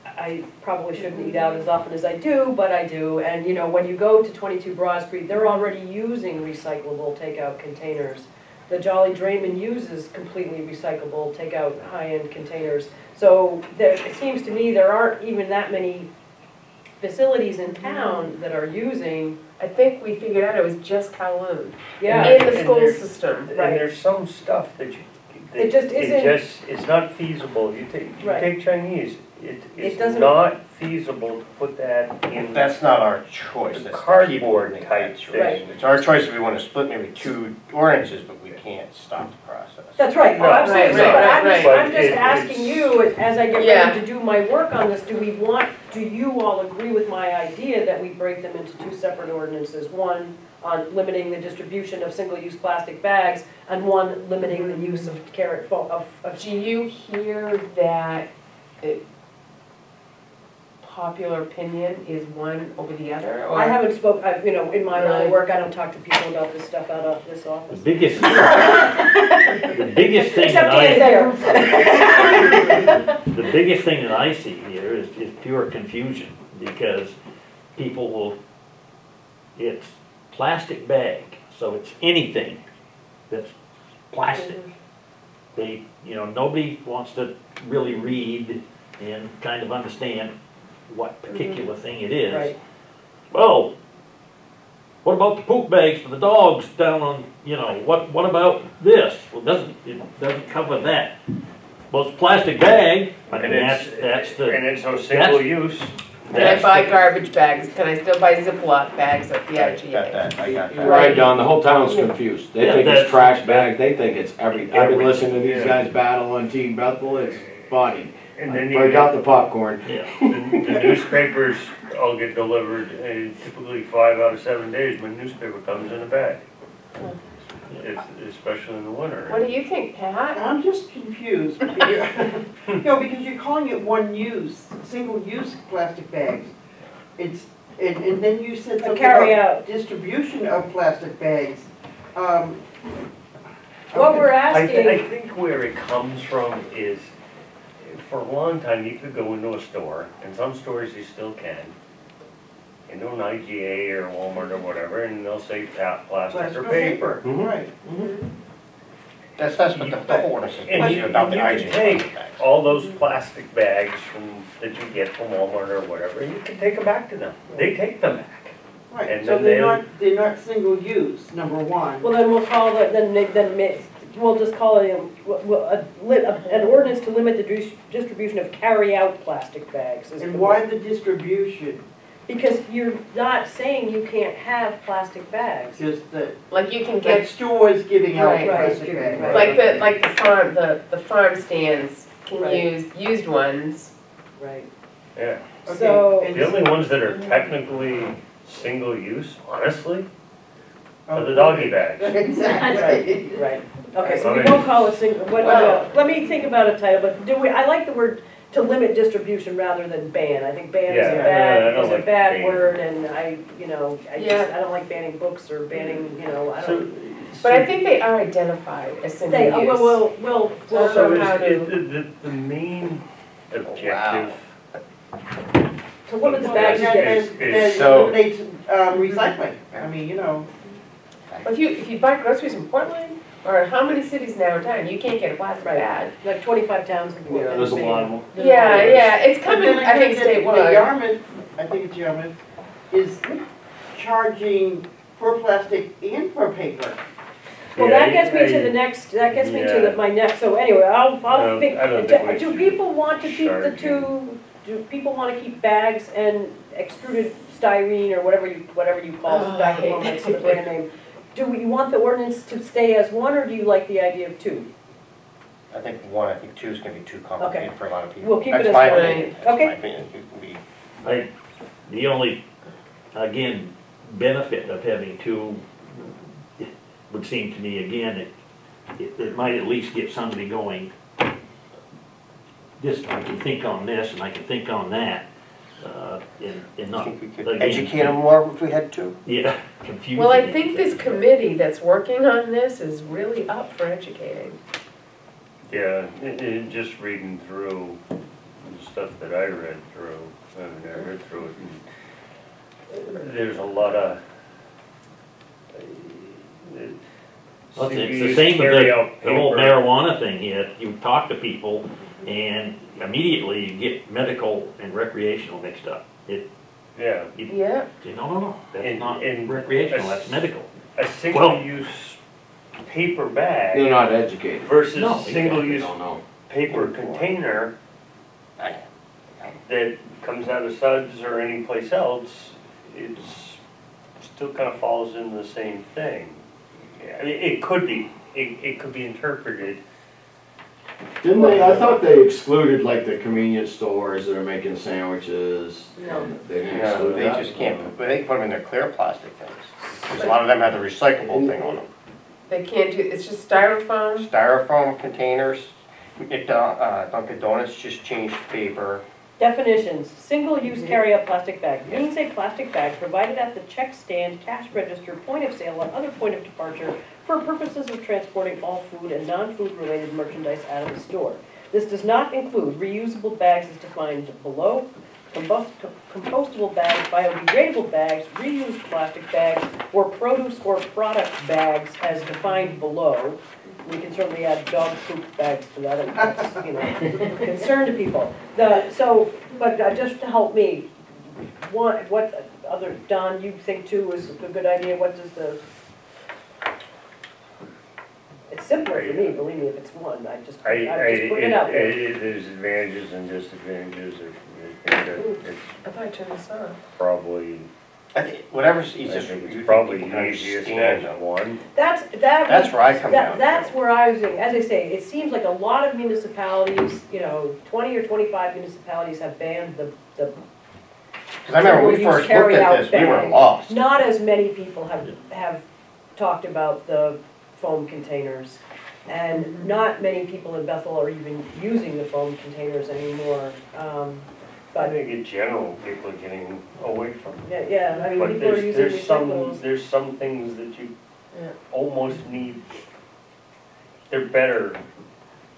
Speaker 2: I probably shouldn't eat out as often as I do, but I do, and, you know, when you go to 22 Broad Street, they're already using recyclable takeout containers. The Jolly Drayman uses completely recyclable takeout high-end containers. So it seems to me there aren't even that many facilities in town that are using.
Speaker 1: I think we figured out it was just Kowloon.
Speaker 2: Yeah.
Speaker 1: In the
Speaker 6: And
Speaker 1: school
Speaker 6: there's-
Speaker 1: system.
Speaker 6: And
Speaker 2: Right.
Speaker 6: there's some stuff that you.
Speaker 2: It just isn't-
Speaker 6: It's not feasible. You
Speaker 2: Right.
Speaker 6: take Chinese, it's
Speaker 2: doesn't-
Speaker 6: not feasible to put that in.
Speaker 5: That's not our choice,
Speaker 6: The
Speaker 5: that's the
Speaker 6: cardboard
Speaker 5: people
Speaker 6: type
Speaker 5: make that choice.
Speaker 2: thing.
Speaker 5: It's our choice if we want to split maybe 2 ordinances, but we can't stop the process.
Speaker 2: That's right, oh,
Speaker 6: Right,
Speaker 2: absolutely,
Speaker 1: right,
Speaker 2: but
Speaker 1: right,
Speaker 2: I'm just
Speaker 6: But
Speaker 2: asking
Speaker 6: it's-
Speaker 2: you, as I get
Speaker 1: Yeah.
Speaker 2: ready to do my work on this, do you all agree with my idea that we break them into 2 separate ordinances? One on limiting the distribution of single-use plastic bags, and one limiting the use of
Speaker 1: Do you hear that popular opinion is one over the other? Or?
Speaker 2: I haven't you know, in my line
Speaker 1: Right.
Speaker 2: of work, I don't talk to people about this stuff out of this
Speaker 7: The
Speaker 2: office.
Speaker 7: biggest, the biggest thing
Speaker 2: Except
Speaker 7: that
Speaker 2: Dan there.
Speaker 7: the biggest thing that I see here is pure confusion, because people will, it's plastic bag, so it's anything that's plastic. They, you know, nobody wants to really read and kind of understand what particular thing it is.
Speaker 2: Right.
Speaker 7: Well, what about the poop bags for the dogs down on, you know, what about this? Well, it doesn't cover that. Well, it's a plastic bag, I mean,
Speaker 6: And
Speaker 7: that's the,
Speaker 6: and it's a single use.
Speaker 1: Can I buy garbage bags? Can I still buy Ziploc bags at the
Speaker 5: Got
Speaker 1: IGA?
Speaker 5: that, I got that.
Speaker 3: Right, Don, the whole town's confused. They
Speaker 7: Yeah,
Speaker 3: think
Speaker 7: that's-
Speaker 3: it's trash bag, they think it's I've been listening to these
Speaker 6: Yeah.
Speaker 3: guys battle on Team Bethel, it's funny.
Speaker 6: And then you
Speaker 3: Break
Speaker 6: get
Speaker 3: out the popcorn.
Speaker 7: yeah.
Speaker 6: the newspapers all get delivered, typically 5 out of 7 days, my newspaper comes in a bag. Especially in the winter.
Speaker 1: What do you think, Pat?
Speaker 4: I'm just confused. No, because you're calling it one use, single-use plastic bags. It's, and then you said something
Speaker 2: carry
Speaker 4: about
Speaker 2: out.
Speaker 4: distribution of plastic bags.
Speaker 2: What we're
Speaker 6: I
Speaker 2: asking,
Speaker 6: think where it comes from is, for a long time, you could go into a store, and some stores you still can, into an IGA or Walmart or whatever, and they'll say plastic or paper.
Speaker 3: Mhm.
Speaker 4: Right.
Speaker 5: That's what the whole ordinance is
Speaker 6: And you
Speaker 5: about the
Speaker 6: can
Speaker 5: IGA.
Speaker 6: take all those plastic bags that you get from Walmart or whatever, you can take them back to them. They take them back.
Speaker 4: Right,
Speaker 6: And
Speaker 4: so
Speaker 6: then
Speaker 4: they're not single-use, number one.
Speaker 2: well, then we'll call it, we'll just call it an ordinance to limit the distribution of carry-out plastic bags.
Speaker 4: And why the distribution?
Speaker 2: Because you're not saying you can't have plastic bags.
Speaker 4: Just that,
Speaker 1: Like you can
Speaker 4: like
Speaker 1: get,
Speaker 4: stores giving out
Speaker 1: Right,
Speaker 4: plastic
Speaker 2: right,
Speaker 4: bags.
Speaker 2: right.
Speaker 1: like the farm stands can
Speaker 2: Right.
Speaker 1: use used ones.
Speaker 2: Right.
Speaker 6: Yeah.
Speaker 4: Okay,
Speaker 2: So-
Speaker 4: and
Speaker 6: The only ones that are technically single use, honestly, are the
Speaker 4: okay.
Speaker 6: doggy bags.
Speaker 4: Exactly.
Speaker 2: Right, okay, so
Speaker 6: I
Speaker 2: we
Speaker 6: mean-
Speaker 2: won't call it single,
Speaker 1: Well-
Speaker 2: let me think about a title, but I like the word to limit distribution rather than ban. I think ban is
Speaker 6: Yeah,
Speaker 2: a
Speaker 6: I don't
Speaker 2: is a
Speaker 6: like
Speaker 2: bad
Speaker 6: ban.
Speaker 2: word, and I
Speaker 1: Yeah.
Speaker 2: don't like banning books or banning, I
Speaker 6: So,
Speaker 2: don't.
Speaker 1: But I think they are identified as single
Speaker 2: They,
Speaker 1: use.
Speaker 2: we'll,
Speaker 1: So
Speaker 6: so
Speaker 1: how
Speaker 6: is
Speaker 1: to-
Speaker 6: the main objective,
Speaker 2: to limit the
Speaker 4: Well,
Speaker 2: bags you
Speaker 4: that-
Speaker 2: get.
Speaker 4: that
Speaker 5: So-
Speaker 4: eliminates, recycling. I mean,
Speaker 1: If you buy groceries in Portland, or how many cities now in town, you can't get a plastic
Speaker 2: Right.
Speaker 1: bag.
Speaker 2: Like 25 towns in Portland.
Speaker 5: There's a lot of them.
Speaker 1: Yeah, yeah, it's
Speaker 4: But
Speaker 1: coming,
Speaker 4: then
Speaker 1: I think
Speaker 4: again, the
Speaker 1: statewide.
Speaker 4: Yarmouth, I think it's Yarmouth, is charging for plastic and for paper.
Speaker 2: Well,
Speaker 6: Yeah,
Speaker 2: that gets me to
Speaker 6: I-
Speaker 2: the next, that gets me to
Speaker 6: Yeah.
Speaker 2: my next, so anyway, I'll
Speaker 6: No,
Speaker 2: think,
Speaker 6: I don't think we
Speaker 2: do
Speaker 6: should
Speaker 2: people want to keep the
Speaker 6: charging.
Speaker 2: do people want to keep bags and extruded styrene or whatever you call
Speaker 1: Oh, I hate
Speaker 2: styrofoam, that's the
Speaker 1: that.
Speaker 2: brand name? Do you want the ordinance to stay as one, or do you like the idea of 2?
Speaker 5: I think 1, I think 2 is gonna be too complicated for a lot of people.
Speaker 2: We'll keep it
Speaker 5: That's
Speaker 2: as
Speaker 5: my
Speaker 2: one.
Speaker 5: opinion. That's
Speaker 2: Okay.
Speaker 5: my opinion. It can be-
Speaker 7: The only, again, benefit of having 2 would seem to me, again, it might at least get somebody going, this, I can think on this and I can think on that. and
Speaker 5: I
Speaker 7: not.
Speaker 5: think we could
Speaker 7: again,
Speaker 5: educate them more if we had to.
Speaker 7: Yeah, confusing.
Speaker 1: Well, I think this committee that's working on this is really up for educating.
Speaker 6: Yeah, just reading through the stuff that I read through, I read through it, and there's a lot of.
Speaker 7: Well, it's the
Speaker 6: CBUs
Speaker 7: same with
Speaker 6: carry
Speaker 7: the
Speaker 6: out
Speaker 7: whole
Speaker 6: paper.
Speaker 7: marijuana thing here. You talk to people and immediately you get medical and recreational mixed up.
Speaker 6: Yeah,
Speaker 1: Yeah,
Speaker 7: No, that's
Speaker 6: And-
Speaker 7: not
Speaker 6: and
Speaker 7: recreational,
Speaker 6: a-
Speaker 7: that's medical.
Speaker 6: a single-use paper bag
Speaker 3: They're not educated.
Speaker 6: versus
Speaker 7: No,
Speaker 6: a
Speaker 7: exactly.
Speaker 3: They
Speaker 6: single-use
Speaker 3: don't know.
Speaker 6: paper container that comes out of Suds or anyplace else, it's still kind of falls into the same thing. I mean, it could be interpreted.
Speaker 3: Didn't they, I thought they excluded like the convenience stores that are making sandwiches.
Speaker 2: No.
Speaker 3: They didn't
Speaker 5: No,
Speaker 3: exclude
Speaker 5: they
Speaker 3: that?
Speaker 5: just can't, they put them in their clear plastic things. 'Cause a lot of them have the recyclable thing on them.
Speaker 1: they can't do, it's just styrofoam.
Speaker 5: Styrofoam containers, Dunkin' Donuts just changed paper.
Speaker 2: Definitions, single-use carry-out plastic bag means a plastic bag provided at the check stand, cash register, point of sale, or other point of departure for purposes of transporting all food and non-food related merchandise out of the store. This does not include reusable bags as defined below, compostable bags, biodegradable bags, reused plastic bags, or produce or product bags as defined below. We can certainly add dog poop bags to that, if that's, you know, concern to people. But just to help me, what other, Don, you think too is a good idea, what does the, it's simpler for me, believe me, if it's one, I'm just putting it out there.
Speaker 6: There's advantages and disadvantages. I think that it's
Speaker 1: I thought I turned this on.
Speaker 6: probably,
Speaker 5: I think whatever's
Speaker 6: I
Speaker 5: easiest for
Speaker 6: think
Speaker 5: you,
Speaker 6: it's
Speaker 5: think
Speaker 6: probably
Speaker 5: people can
Speaker 6: easiest
Speaker 5: understand
Speaker 6: as
Speaker 5: them.
Speaker 6: one.
Speaker 5: That's where I come down.
Speaker 2: That's where I was, as I say, it seems like a lot of municipalities, 20 or 25 municipalities have banned the
Speaker 5: Because I remember when we
Speaker 2: single-use
Speaker 5: first looked at
Speaker 2: carry-out
Speaker 5: this, we were
Speaker 2: bag.
Speaker 5: lost.
Speaker 2: Not as many people have talked about the foam containers. And not many people in Bethel are even using the foam containers anymore.
Speaker 6: I
Speaker 2: But,
Speaker 6: think in general, people are getting away from it.
Speaker 2: yeah, I mean,
Speaker 6: But
Speaker 2: people are using recyclables.
Speaker 6: there's some things that you
Speaker 1: Yeah.
Speaker 6: almost need, they're better.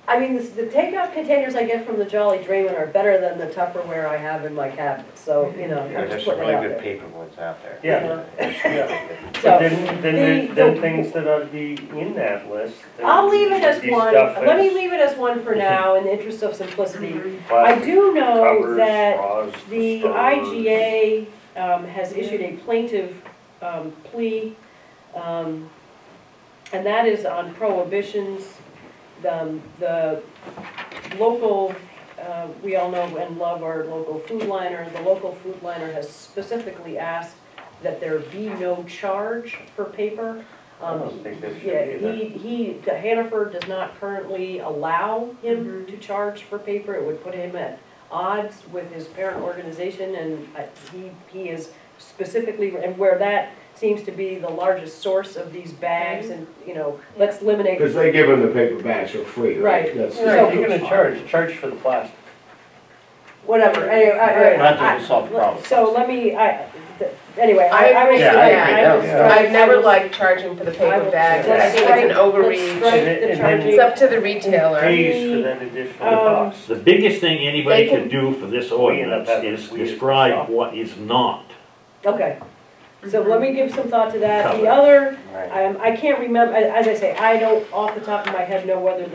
Speaker 2: I mean, the takeout containers I get from the Jolly Drayman are better than the Tupperware I have in my cabinet, so,
Speaker 5: Yeah,
Speaker 2: I'm
Speaker 5: there's
Speaker 2: just
Speaker 5: some
Speaker 2: putting it
Speaker 5: really
Speaker 2: out
Speaker 5: good
Speaker 2: there.
Speaker 5: paper ones out there.
Speaker 6: Yeah. Yeah.
Speaker 2: So,
Speaker 6: But then
Speaker 2: the-
Speaker 6: there's things that ought to be in that list.
Speaker 2: I'll leave it as
Speaker 6: These
Speaker 2: one,
Speaker 6: stuff
Speaker 2: let me
Speaker 6: is
Speaker 2: leave it as one for now in the interest of simplicity. I
Speaker 6: plastic
Speaker 2: do know
Speaker 6: covers,
Speaker 2: that
Speaker 6: straws,
Speaker 2: the
Speaker 6: stirrers.
Speaker 2: IGA has issued a plaintiff plea, and that is on prohibitions. The local, we all know and love our local food liner. The local food liner has specifically asked that there be no charge for paper.
Speaker 6: I don't think there should
Speaker 2: Yeah,
Speaker 6: be
Speaker 2: Hannaford does not currently allow him to charge for paper. It would put him at odds with his parent organization, and he is specifically, and where that seems to be the largest source of these bags, and, let's eliminate.
Speaker 3: Because they give them the paper bags for free, right?
Speaker 2: Right.
Speaker 3: That's-
Speaker 6: Right, if you're gonna charge for the plastic.
Speaker 2: Whatever, anyway,
Speaker 5: That doesn't solve the problem.
Speaker 2: So let me, anyway,
Speaker 1: I
Speaker 2: I will
Speaker 1: agree
Speaker 5: Yeah,
Speaker 2: strike-
Speaker 5: I agree.
Speaker 2: I will
Speaker 5: Yeah.
Speaker 2: strike-
Speaker 1: I've never
Speaker 2: I will-
Speaker 1: liked charging for the
Speaker 2: I
Speaker 1: paper
Speaker 2: will-
Speaker 1: bags. I
Speaker 2: let's
Speaker 1: think it's an
Speaker 2: strike-
Speaker 1: overreach.
Speaker 2: let's strike the
Speaker 6: And then-
Speaker 2: charging.
Speaker 1: It's up to the retailer.
Speaker 6: Pays for that additional cost.
Speaker 7: The biggest thing anybody
Speaker 1: They can-
Speaker 7: could do for this
Speaker 6: We end up
Speaker 7: ordinance
Speaker 6: having
Speaker 7: is
Speaker 6: weird
Speaker 7: describe
Speaker 6: stuff.
Speaker 7: what is not
Speaker 2: Okay, so let me give some thought to that. The
Speaker 7: Covered.
Speaker 2: other,
Speaker 5: Right.
Speaker 2: I can't remember, as I say, I don't off the top of my head know whether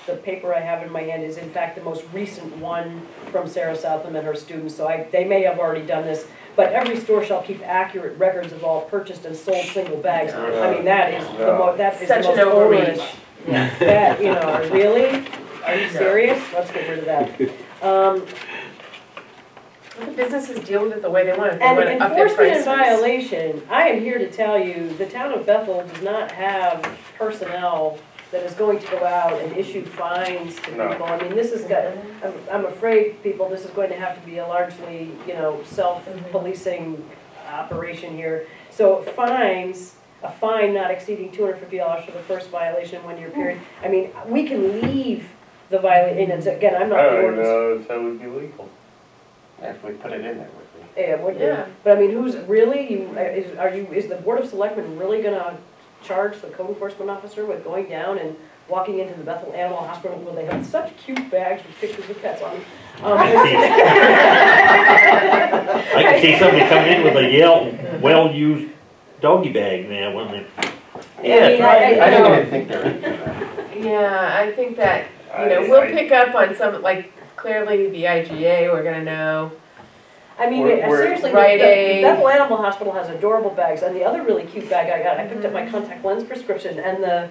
Speaker 2: the paper I have in my hand is in fact the most recent one from Sarah Southam and her students, so they may have already done this. But every store shall keep accurate records of all purchased and sold single bags. I mean, that is the
Speaker 1: Such
Speaker 2: most
Speaker 1: an overreach.
Speaker 2: onerous. That, really? Are you serious? Let's get rid of that.
Speaker 1: Let the businesses deal with it the way they want. If they
Speaker 2: And
Speaker 1: want to up their
Speaker 2: enforcement and
Speaker 1: prices.
Speaker 2: violation, I am here to tell you, the town of Bethel does not have personnel that is going to go out and issue fines to
Speaker 6: No.
Speaker 2: people. I mean, this is, I'm afraid, people, this is going to have to be a largely, self-policing operation here. So fines, a fine not exceeding $250 for the first violation, 1-year period. I mean, we can leave the violation, and again, I'm not
Speaker 6: I
Speaker 2: the
Speaker 6: don't
Speaker 2: ordinance.
Speaker 6: know if that would be legal.
Speaker 5: If we put it in there, would
Speaker 2: Yeah, would you?
Speaker 1: Yeah.
Speaker 2: But I mean, who's really, is the Board of Selectmen really gonna charge the code enforcement officer with going down and walking into the Bethel Animal Hospital where they have such cute bags with pictures of pets on them?
Speaker 7: I can see somebody coming in with a well-used doggy bag there when they.
Speaker 2: Yeah,
Speaker 5: I didn't even think they're into that.
Speaker 1: Yeah, I think that, you know, we'll pick up on some, like, clearly the IGA, we're gonna know.
Speaker 2: I mean,
Speaker 6: We're-
Speaker 2: seriously, the
Speaker 1: Rite Aid.
Speaker 2: Bethel Animal Hospital has adorable bags, and the other really cute bag I got, I picked up my contact lens prescription, and the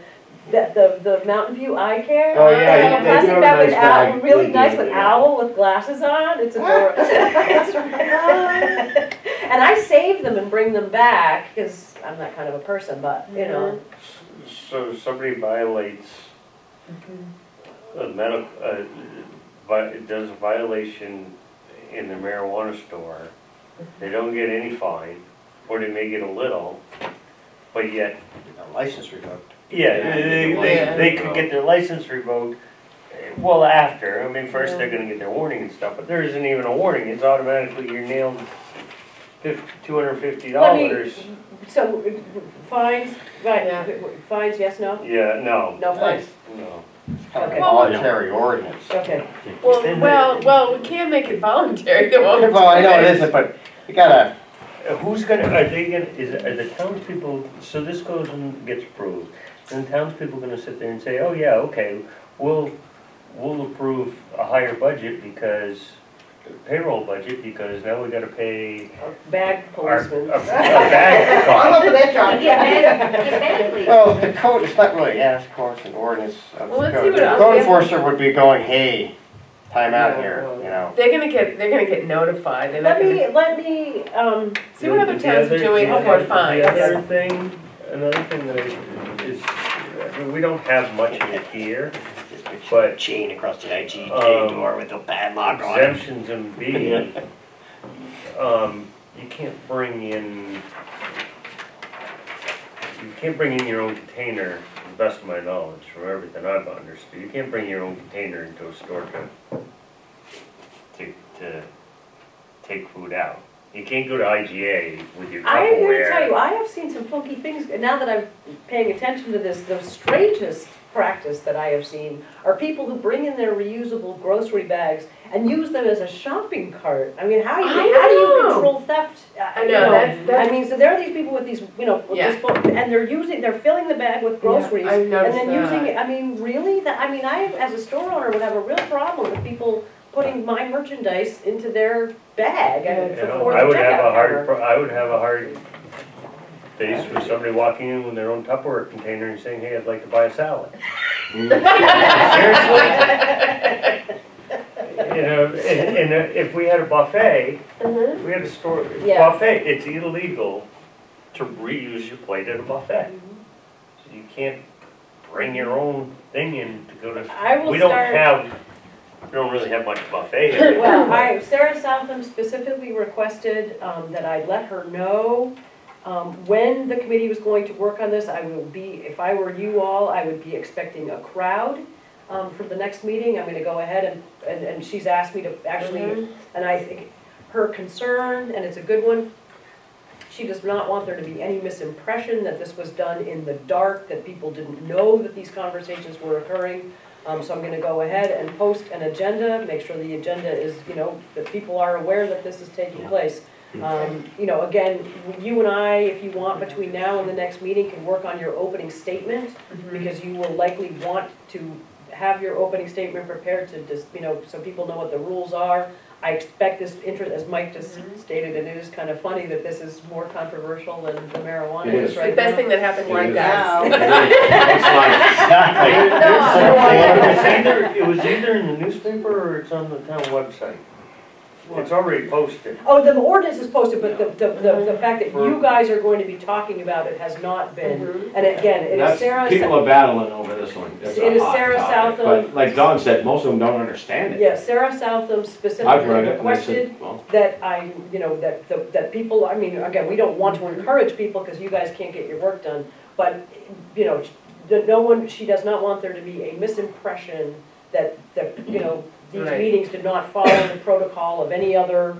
Speaker 2: Mountain View Eye Care.
Speaker 5: Oh,
Speaker 1: yeah,
Speaker 2: they have a
Speaker 1: they do
Speaker 2: plastic
Speaker 3: have a
Speaker 2: bag with
Speaker 3: nice
Speaker 2: owl,
Speaker 3: bag.
Speaker 2: really
Speaker 3: They do,
Speaker 2: nice with
Speaker 3: yeah.
Speaker 2: owl with glasses on, it's adorable. And I save them and bring them back, because I'm that kind of a person, but, you know.
Speaker 6: So somebody violates a does a violation in the marijuana store, they don't get any fine, or they may get a little, but yet,
Speaker 5: License revoked.
Speaker 6: yeah, they could get their license revoked, well, after, I mean, first they're gonna get their warning and stuff, but there isn't even a warning, it's automatically, you're nailed $250.
Speaker 2: So, fines, right,
Speaker 1: Yeah.
Speaker 2: fines, yes, no?
Speaker 6: Yeah, no,
Speaker 2: No fines,
Speaker 6: no.
Speaker 5: Kind of a
Speaker 2: Okay.
Speaker 5: voluntary ordinance.
Speaker 2: okay.
Speaker 1: Well, we can't make it voluntary, though.
Speaker 5: Well, I know it isn't, but you gotta,
Speaker 6: Who's gonna, are the townspeople, so this goes and gets approved, and the townspeople gonna sit there and say, oh yeah, okay, we'll approve a higher budget because, payroll budget, because now we gotta pay
Speaker 2: Bag
Speaker 6: our,
Speaker 2: policeman.
Speaker 6: a bag cost.
Speaker 4: I'm up for that job.
Speaker 5: well, the code, it's not really, yeah, of course, an ordinance of
Speaker 1: Well,
Speaker 5: the
Speaker 1: let's see
Speaker 5: code.
Speaker 1: what
Speaker 5: The
Speaker 1: else
Speaker 5: code
Speaker 1: we have.
Speaker 5: enforcer would be going, hey, time out here, you know.
Speaker 1: They're gonna get notified, they're not
Speaker 2: Let
Speaker 1: gonna,
Speaker 2: me,
Speaker 1: see what other towns are doing
Speaker 6: The
Speaker 1: for fines.
Speaker 6: another thing that is, we don't have much of it here, but
Speaker 5: Chain across the IGA
Speaker 6: door
Speaker 5: with a padlock
Speaker 6: exemptions and B, you can't bring in your own container, to the best of my knowledge, from everything I've understood. You can't bring your own container into a store to take food out. You can't go to IGA with your
Speaker 2: I'm here to tell you,
Speaker 6: Tupperware.
Speaker 2: I have seen some funky things, now that I'm paying attention to this, the strangest practice that I have seen are people who bring in their reusable grocery bags and use them as a shopping cart. I mean, how do you
Speaker 1: know.
Speaker 2: control theft?
Speaker 1: I know, that's-
Speaker 2: I mean, so there are these people with these, you know, with
Speaker 1: Yeah.
Speaker 2: this, and they're filling the bag with groceries.
Speaker 1: I've
Speaker 2: And
Speaker 1: noticed
Speaker 2: then using
Speaker 1: that.
Speaker 2: it, I mean, really, I as a store owner, would have a real problem with people putting my merchandise into their bag and
Speaker 6: You know,
Speaker 2: before the
Speaker 6: I would have
Speaker 2: checkout
Speaker 6: a hard,
Speaker 2: counter.
Speaker 6: I would have a hard face with somebody walking in with their own Tupperware container and saying, hey, I'd like to buy a salad. Seriously? You know, and if we had a buffet,
Speaker 1: Mhm.
Speaker 6: if we had a store,
Speaker 2: Yeah.
Speaker 6: buffet, it's illegal to reuse your plate at a buffet. So you can't bring your own thing in to go to,
Speaker 2: I will
Speaker 6: we don't
Speaker 2: start-
Speaker 6: we don't really have much buffet here.
Speaker 2: Well, Sarah Southam specifically requested that I let her know when the committee was going to work on this. I will be, if I were you all, I would be expecting a crowd for the next meeting. I'm gonna go ahead and she's asked me to actually,
Speaker 1: Mhm.
Speaker 2: and I think her concern, and it's a good one, she does not want there to be any misimpression that this was done in the dark, that people didn't know that these conversations were occurring. So I'm gonna go ahead and post an agenda, make sure the agenda is, you know, that people are aware that this is taking place. You know, again, you and I, if you want, between now and the next meeting, can work on your opening statement, because you will likely want to have your opening statement prepared to just, you know, so people know what the rules are. I expect this interest, as Mike just stated, and it is kind of funny that this is more controversial than the marijuana
Speaker 3: It
Speaker 2: is
Speaker 3: is.
Speaker 2: right
Speaker 1: The best
Speaker 2: now.
Speaker 1: thing that happened
Speaker 3: It
Speaker 1: right
Speaker 3: is.
Speaker 1: now.
Speaker 6: It was either in the newspaper or it's on the town website. It's already posted.
Speaker 2: Oh, the ordinance is posted, but the fact that you guys are going to be talking about it has not been.
Speaker 1: Mhm.
Speaker 2: And again, it is
Speaker 3: That's,
Speaker 2: Sarah.
Speaker 3: people are battling over this one. It's
Speaker 2: It
Speaker 3: a
Speaker 2: is
Speaker 3: hot
Speaker 2: Sarah
Speaker 3: topic.
Speaker 2: Southam.
Speaker 3: But like Don said, most of them don't understand it.
Speaker 2: Yeah, Sarah Southam
Speaker 3: I've
Speaker 2: specifically
Speaker 3: read it and I
Speaker 2: requested
Speaker 3: said, well,
Speaker 2: that I, you know, that people, I mean, again, we don't want to encourage people because you guys can't get your work done, but, you know, no one, she does not want there to be a misimpression that, you know, these
Speaker 1: Right.
Speaker 2: meetings did not follow the protocol of any other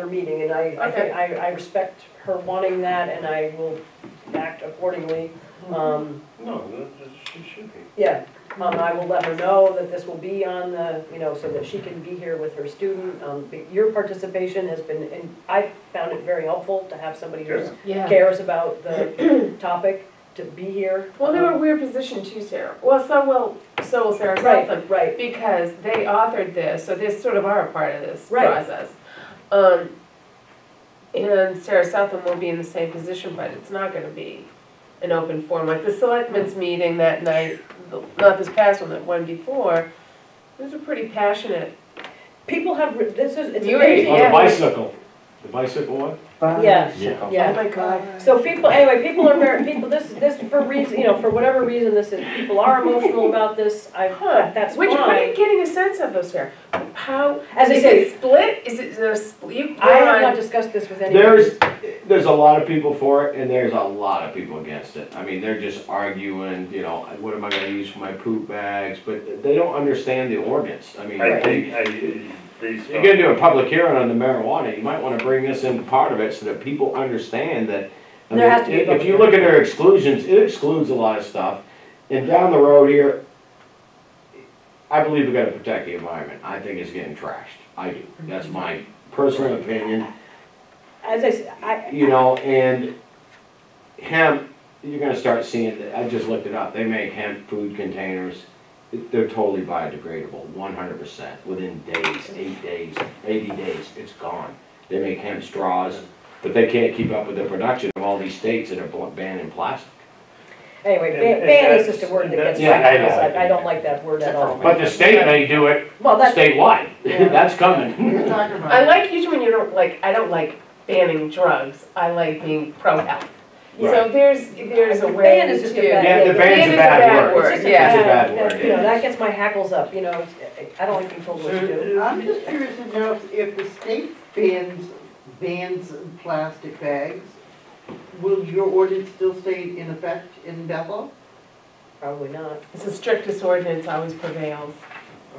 Speaker 2: meeting, and I think,
Speaker 1: Okay.
Speaker 2: I respect her wanting that, and I will act accordingly.
Speaker 6: No, it should be.
Speaker 2: Yeah, I will let her know that this will be on the, so that she can be here with her student. Your participation has been, and I found it very helpful to have somebody who
Speaker 1: Yeah.
Speaker 2: cares about the topic to be here.
Speaker 1: Well, they were a weird position too, Sarah. Well, so will Sarah Southam.
Speaker 2: Right,
Speaker 1: Because they authored this, so they sort of are a part of this
Speaker 2: Right.
Speaker 1: process. And Sarah Southam will be in the same position, but it's not gonna be an open forum. Like the selectmen's meeting that night, not this past one, that one before, those are pretty passionate.
Speaker 2: people have, it's
Speaker 1: You
Speaker 2: amazing.
Speaker 3: On
Speaker 1: Yeah.
Speaker 3: the bicycle one?
Speaker 2: Yeah,
Speaker 5: Yeah.
Speaker 1: Oh
Speaker 2: yeah.
Speaker 1: my God.
Speaker 2: So people are very, this for reason, for whatever reason people are emotional about this, that's
Speaker 1: Which, what are you
Speaker 2: fine.
Speaker 1: getting a sense of though, Sarah? How,
Speaker 2: As I
Speaker 1: is
Speaker 2: say-
Speaker 1: it split? Is it a split?
Speaker 2: I have not discussed this with anyone.
Speaker 3: There's a lot of people for it, and there's a lot of people against it. I mean, they're just arguing, what am I gonna use for my poop bags, but they don't understand the ordinance. I mean, you're gonna do a public hearing on the marijuana, you might wanna bring this in part of it so that people understand that. I
Speaker 2: There
Speaker 3: mean,
Speaker 2: has to be a
Speaker 3: if you look at their exclusions, it excludes a lot of stuff, and down the road here, I believe we gotta protect the environment. I think it's getting trashed. I do. That's my personal opinion.
Speaker 2: As I said,
Speaker 3: And hemp, you're gonna start seeing, I just looked it up, they make hemp food containers, they're totally biodegradable, 100%, within days, 8 days, 80 days, it's gone. They make hemp straws, but they can't keep up with the production of all these states that are banning plastic.
Speaker 2: anyway,
Speaker 6: And
Speaker 2: ban is
Speaker 6: that's-
Speaker 2: just a word that gets,
Speaker 3: Yeah, I know.
Speaker 2: I don't like that word at all.
Speaker 3: But the state may do it
Speaker 2: Well, that's,
Speaker 3: statewide,
Speaker 2: Yeah.
Speaker 3: that's coming.
Speaker 4: You're talking about.
Speaker 1: I like usually when you don't like, I don't like banning drugs, I like being pro-health. So there's a way
Speaker 2: ban
Speaker 1: to.
Speaker 2: is just a bad.
Speaker 3: Yeah, the ban's a bad word.
Speaker 2: It's just a
Speaker 1: Yeah.
Speaker 3: It's a bad
Speaker 2: bad,
Speaker 3: word,
Speaker 2: that gets my hackles up, I don't like being told what to do.
Speaker 4: I'm just curious to know if the state bans plastic bags, will your ordinance still stay in effect in Bethel?
Speaker 2: Probably not.
Speaker 1: It's the strictest ordinance always prevails.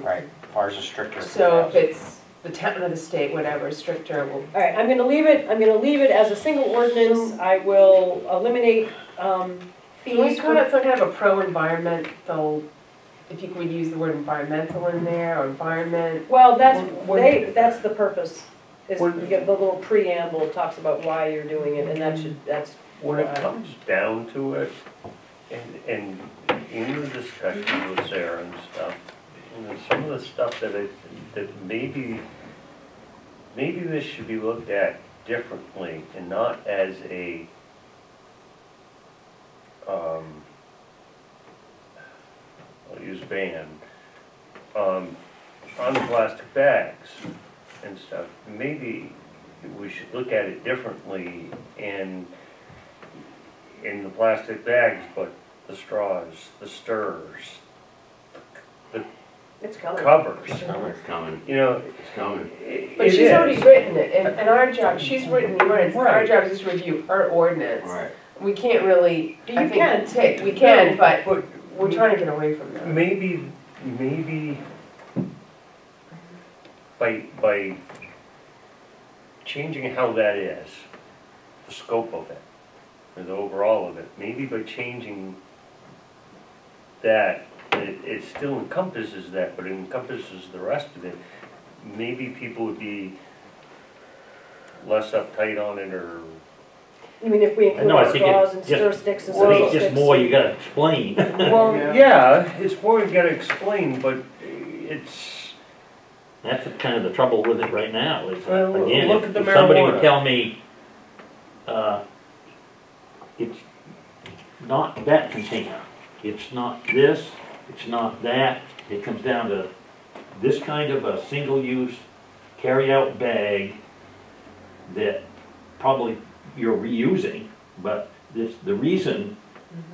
Speaker 5: Right, ours is stricter.
Speaker 1: So if it's the town or the state, whatever, stricter will.
Speaker 2: All right, I'm gonna leave it as a single ordinance. I will eliminate,
Speaker 1: Can we
Speaker 2: fees
Speaker 1: call
Speaker 2: for,
Speaker 1: it some kind of a pro-environmental, if you could use the word environmental in there, or environment?
Speaker 2: well, that's the purpose. Is you get the little preamble, talks about why you're doing it, and that's.
Speaker 6: When it comes down to it, and in the discussion with Sarah and stuff, some of the stuff that maybe this should be looked at differently and not as a, I'll use ban, on plastic bags and stuff. Maybe we should look at it differently in the plastic bags, but the straws, the stirrers,
Speaker 2: It's coming.
Speaker 6: covers,
Speaker 3: It's coming,
Speaker 6: it's
Speaker 3: it's coming.
Speaker 1: But she's already written it, and our job, she's written the ordinance, our
Speaker 6: Right.
Speaker 1: job is to review her ordinance.
Speaker 3: Right.
Speaker 1: We can't really,
Speaker 2: You
Speaker 1: I
Speaker 2: can.
Speaker 1: think, we can, but
Speaker 6: But
Speaker 1: we're trying to get away from that.
Speaker 6: maybe by changing how that is, the scope of it, or the overall of it, maybe by changing that, it still encompasses that, but it encompasses the rest of it, maybe people would be less uptight on it, or
Speaker 2: I mean, if we include
Speaker 7: No, I think
Speaker 2: straws and
Speaker 7: it's
Speaker 2: stir
Speaker 7: just-
Speaker 2: sticks and
Speaker 7: I think
Speaker 2: sizzle
Speaker 7: it's just
Speaker 2: sticks.
Speaker 7: more you gotta explain.
Speaker 6: well, yeah, it's more you gotta explain, but it's,
Speaker 7: That's kind of the trouble with it right now, is,
Speaker 6: Well,
Speaker 7: again,
Speaker 6: look
Speaker 7: if
Speaker 6: at the
Speaker 7: if somebody would
Speaker 6: marijuana.
Speaker 7: tell me, it's not that container, it's not this, it's not that, it comes down to this kind of a single-use carry-out bag that probably you're reusing, but the reason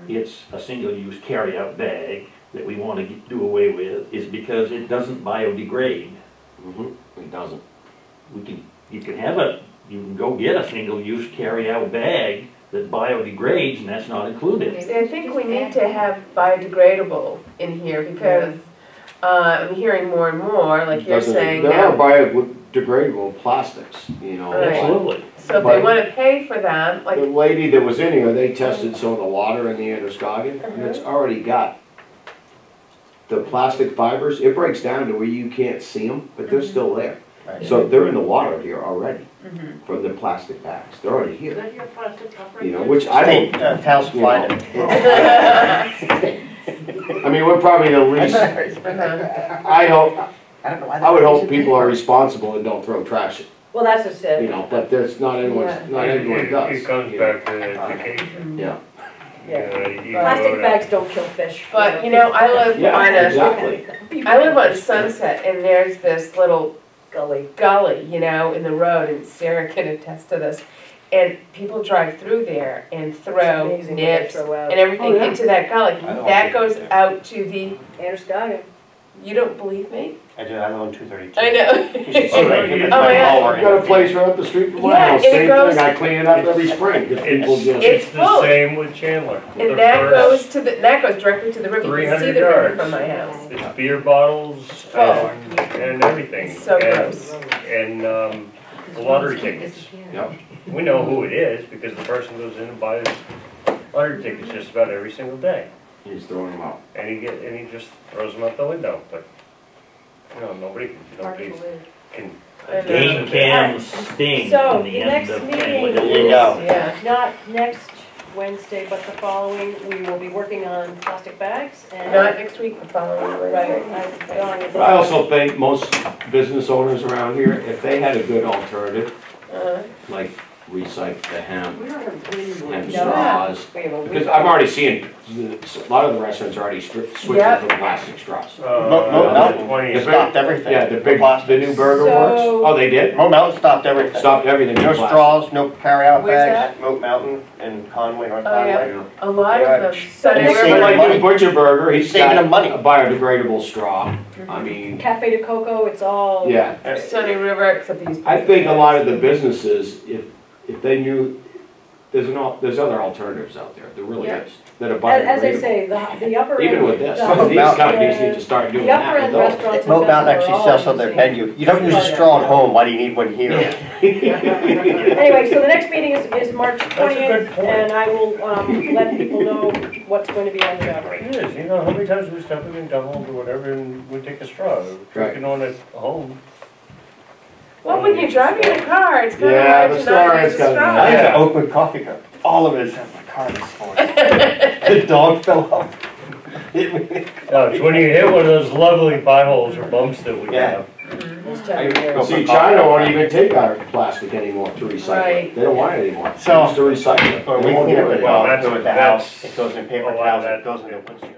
Speaker 7: it's a single-use carry-out bag that we want to do away with is because it doesn't biodegrade.
Speaker 3: It doesn't.
Speaker 7: You can go get a single-use carry-out bag that biodegrades, and that's not included.
Speaker 1: I think we need to have biodegradable in here, because I'm hearing more and more, like you're
Speaker 3: Doesn't-
Speaker 1: saying
Speaker 3: There are
Speaker 1: now.
Speaker 3: biodegradable plastics, you know.
Speaker 1: Right.
Speaker 7: Absolutely.
Speaker 1: So if they wanna pay for them,
Speaker 3: The
Speaker 1: like,
Speaker 3: lady that was in here, they tested some of the water in the Androscoggin, and it's already got the plastic fibers, it breaks down to where you can't see them, but they're still there.
Speaker 5: Right.
Speaker 3: So they're in the water here already,
Speaker 1: mhm.
Speaker 3: from the plastic bags, they're already
Speaker 4: Is
Speaker 3: here.
Speaker 4: that your plastic cup right
Speaker 3: You know,
Speaker 4: there?
Speaker 3: which I
Speaker 5: State,
Speaker 3: don't,
Speaker 5: town supplied it.
Speaker 3: I mean, we're probably the least,
Speaker 1: Uh-huh.
Speaker 3: I hope,
Speaker 5: I don't know why
Speaker 3: I would hope people are responsible and don't throw trash,
Speaker 2: Well, that's just it.
Speaker 3: you know, but there's not everyone, not everyone does.
Speaker 6: It comes
Speaker 3: you know.
Speaker 6: back to education.
Speaker 3: Yeah,
Speaker 2: Yeah.
Speaker 6: You
Speaker 2: Plastic
Speaker 6: go to-
Speaker 2: bags don't kill fish.
Speaker 1: But, you know, I live on
Speaker 3: yeah, exactly.
Speaker 1: I live on Sunset, and there's this little
Speaker 2: Gully.
Speaker 1: gully, you know, in the road, and Sarah can attest to this. And people drive through there and
Speaker 2: It's
Speaker 1: throw
Speaker 2: amazing what they
Speaker 1: nips
Speaker 2: throw out.
Speaker 1: and everything
Speaker 4: Oh, yeah.
Speaker 1: into that gully.
Speaker 5: I don't
Speaker 1: That
Speaker 5: think
Speaker 1: goes
Speaker 5: so.
Speaker 1: out to the,
Speaker 2: Androscoggin.
Speaker 1: you don't believe me?
Speaker 5: I do, I live on 232.
Speaker 1: I
Speaker 5: You should see
Speaker 1: know.
Speaker 5: my- him and
Speaker 1: Oh,
Speaker 5: my
Speaker 1: yeah.
Speaker 5: mower
Speaker 3: I've
Speaker 5: in
Speaker 3: got a
Speaker 5: the
Speaker 3: place right up the street from my
Speaker 1: Yeah,
Speaker 3: house,
Speaker 1: and it
Speaker 3: same
Speaker 1: goes-
Speaker 3: thing, I clean it up every spring, because people just.
Speaker 1: It's
Speaker 6: the
Speaker 1: full.
Speaker 6: same with Chandler.
Speaker 1: And
Speaker 6: The
Speaker 1: that
Speaker 6: first
Speaker 1: goes to the, that goes directly to the river. You can see
Speaker 6: 300
Speaker 1: the river
Speaker 6: yards.
Speaker 1: from my house.
Speaker 6: It's beer bottles
Speaker 1: full.
Speaker 6: and everything.
Speaker 1: It's so
Speaker 6: And-
Speaker 1: gross.
Speaker 6: And, lottery tickets.
Speaker 3: Yep.
Speaker 6: We know who it is because the person goes in and buys lottery tickets just about every single day.
Speaker 3: He's throwing them out.
Speaker 6: And he just throws them out the window, but, you know, nobody can.
Speaker 1: I know.
Speaker 7: Game cam sting
Speaker 2: So,
Speaker 7: in the
Speaker 2: the
Speaker 7: end
Speaker 2: next
Speaker 7: of.
Speaker 2: meeting
Speaker 5: There you go.
Speaker 1: Yeah.
Speaker 2: Not next Wednesday, but the following, we will be working on plastic bags and.
Speaker 1: Not next week, the following
Speaker 2: Right,
Speaker 1: Wednesday.
Speaker 3: But I also think most business owners around here, if they had a good alternative, like recycle the hemp,
Speaker 4: We don't have any more.
Speaker 3: hemp
Speaker 2: No.
Speaker 3: straws, because I'm already seeing, a lot of the restaurants are already switching
Speaker 1: Yeah.
Speaker 3: from plastic straws.
Speaker 5: Mo Mountain
Speaker 6: 20.
Speaker 5: stopped everything.
Speaker 3: Yeah, the
Speaker 5: No
Speaker 3: big,
Speaker 5: plastic.
Speaker 3: the new burger works,
Speaker 2: So-
Speaker 3: oh, they did?
Speaker 5: Mo Mountain stopped everything.
Speaker 3: Stopped everything in
Speaker 5: No
Speaker 3: plastic.
Speaker 5: straws, no carryout
Speaker 1: Where's
Speaker 5: bags. Moat Mountain in Conway, North
Speaker 1: Oh, yeah.
Speaker 5: Conway.
Speaker 1: A lot
Speaker 5: Yeah.
Speaker 1: of them. Sunday
Speaker 5: They're saving
Speaker 1: River.
Speaker 3: Like
Speaker 5: money.
Speaker 3: the Butcher Burger, he's
Speaker 5: Saving
Speaker 3: got
Speaker 5: them money.
Speaker 3: a biodegradable straw, I mean,
Speaker 2: Cafe de Coco, it's all.
Speaker 3: yeah.
Speaker 1: Sunday River, except these.
Speaker 3: I think a lot of the businesses, if they knew, there's other alternatives out there, there really
Speaker 2: Yeah.
Speaker 3: is, that are biodegradable.
Speaker 2: As I say, the upper end.
Speaker 3: Even with this,
Speaker 2: the-
Speaker 3: these companies need to start doing
Speaker 2: The upper
Speaker 3: that
Speaker 2: end
Speaker 3: with those.
Speaker 2: restaurants in
Speaker 5: Moat Mountain
Speaker 2: Bethel are
Speaker 5: actually
Speaker 2: all
Speaker 5: sells on their
Speaker 2: using-
Speaker 5: menu. You don't use a straw at home, why do you need one here?
Speaker 2: Anyway, so the next meeting is March
Speaker 6: That's a good
Speaker 2: 20th,
Speaker 6: point.
Speaker 2: and I will, let people know what's going to be on the agenda.
Speaker 6: It is, you know, how many times we stop in McDonald's or whatever and we take a straw, drinking on it home.
Speaker 1: Well, when you're driving in a car, it's kind of
Speaker 3: Yeah,
Speaker 1: hard
Speaker 3: the
Speaker 1: to
Speaker 3: straw
Speaker 1: not use
Speaker 3: is
Speaker 1: a
Speaker 3: kinda
Speaker 1: straw.
Speaker 5: I use
Speaker 6: Yeah.
Speaker 5: an Oakwood coffee cup. All of it is in my car this morning. The dog fell off. Hit me.
Speaker 6: No, it's when you hit one of those lovely potholes or bumps that we
Speaker 5: Yeah.
Speaker 6: have.
Speaker 2: This time of year.
Speaker 5: Go
Speaker 3: See,
Speaker 5: for
Speaker 3: China won't even take our plastic anymore to recycle
Speaker 1: Right.
Speaker 3: it, they don't want it anymore, they
Speaker 5: So-
Speaker 3: used to recycle it,
Speaker 5: Or
Speaker 3: they
Speaker 5: we
Speaker 3: won't
Speaker 5: clean
Speaker 3: give
Speaker 5: it
Speaker 3: it
Speaker 5: well,
Speaker 3: anymore.
Speaker 5: go with the
Speaker 6: that's-
Speaker 5: house, it goes in paper
Speaker 6: a lot of
Speaker 5: towels,
Speaker 6: that-
Speaker 5: it goes in the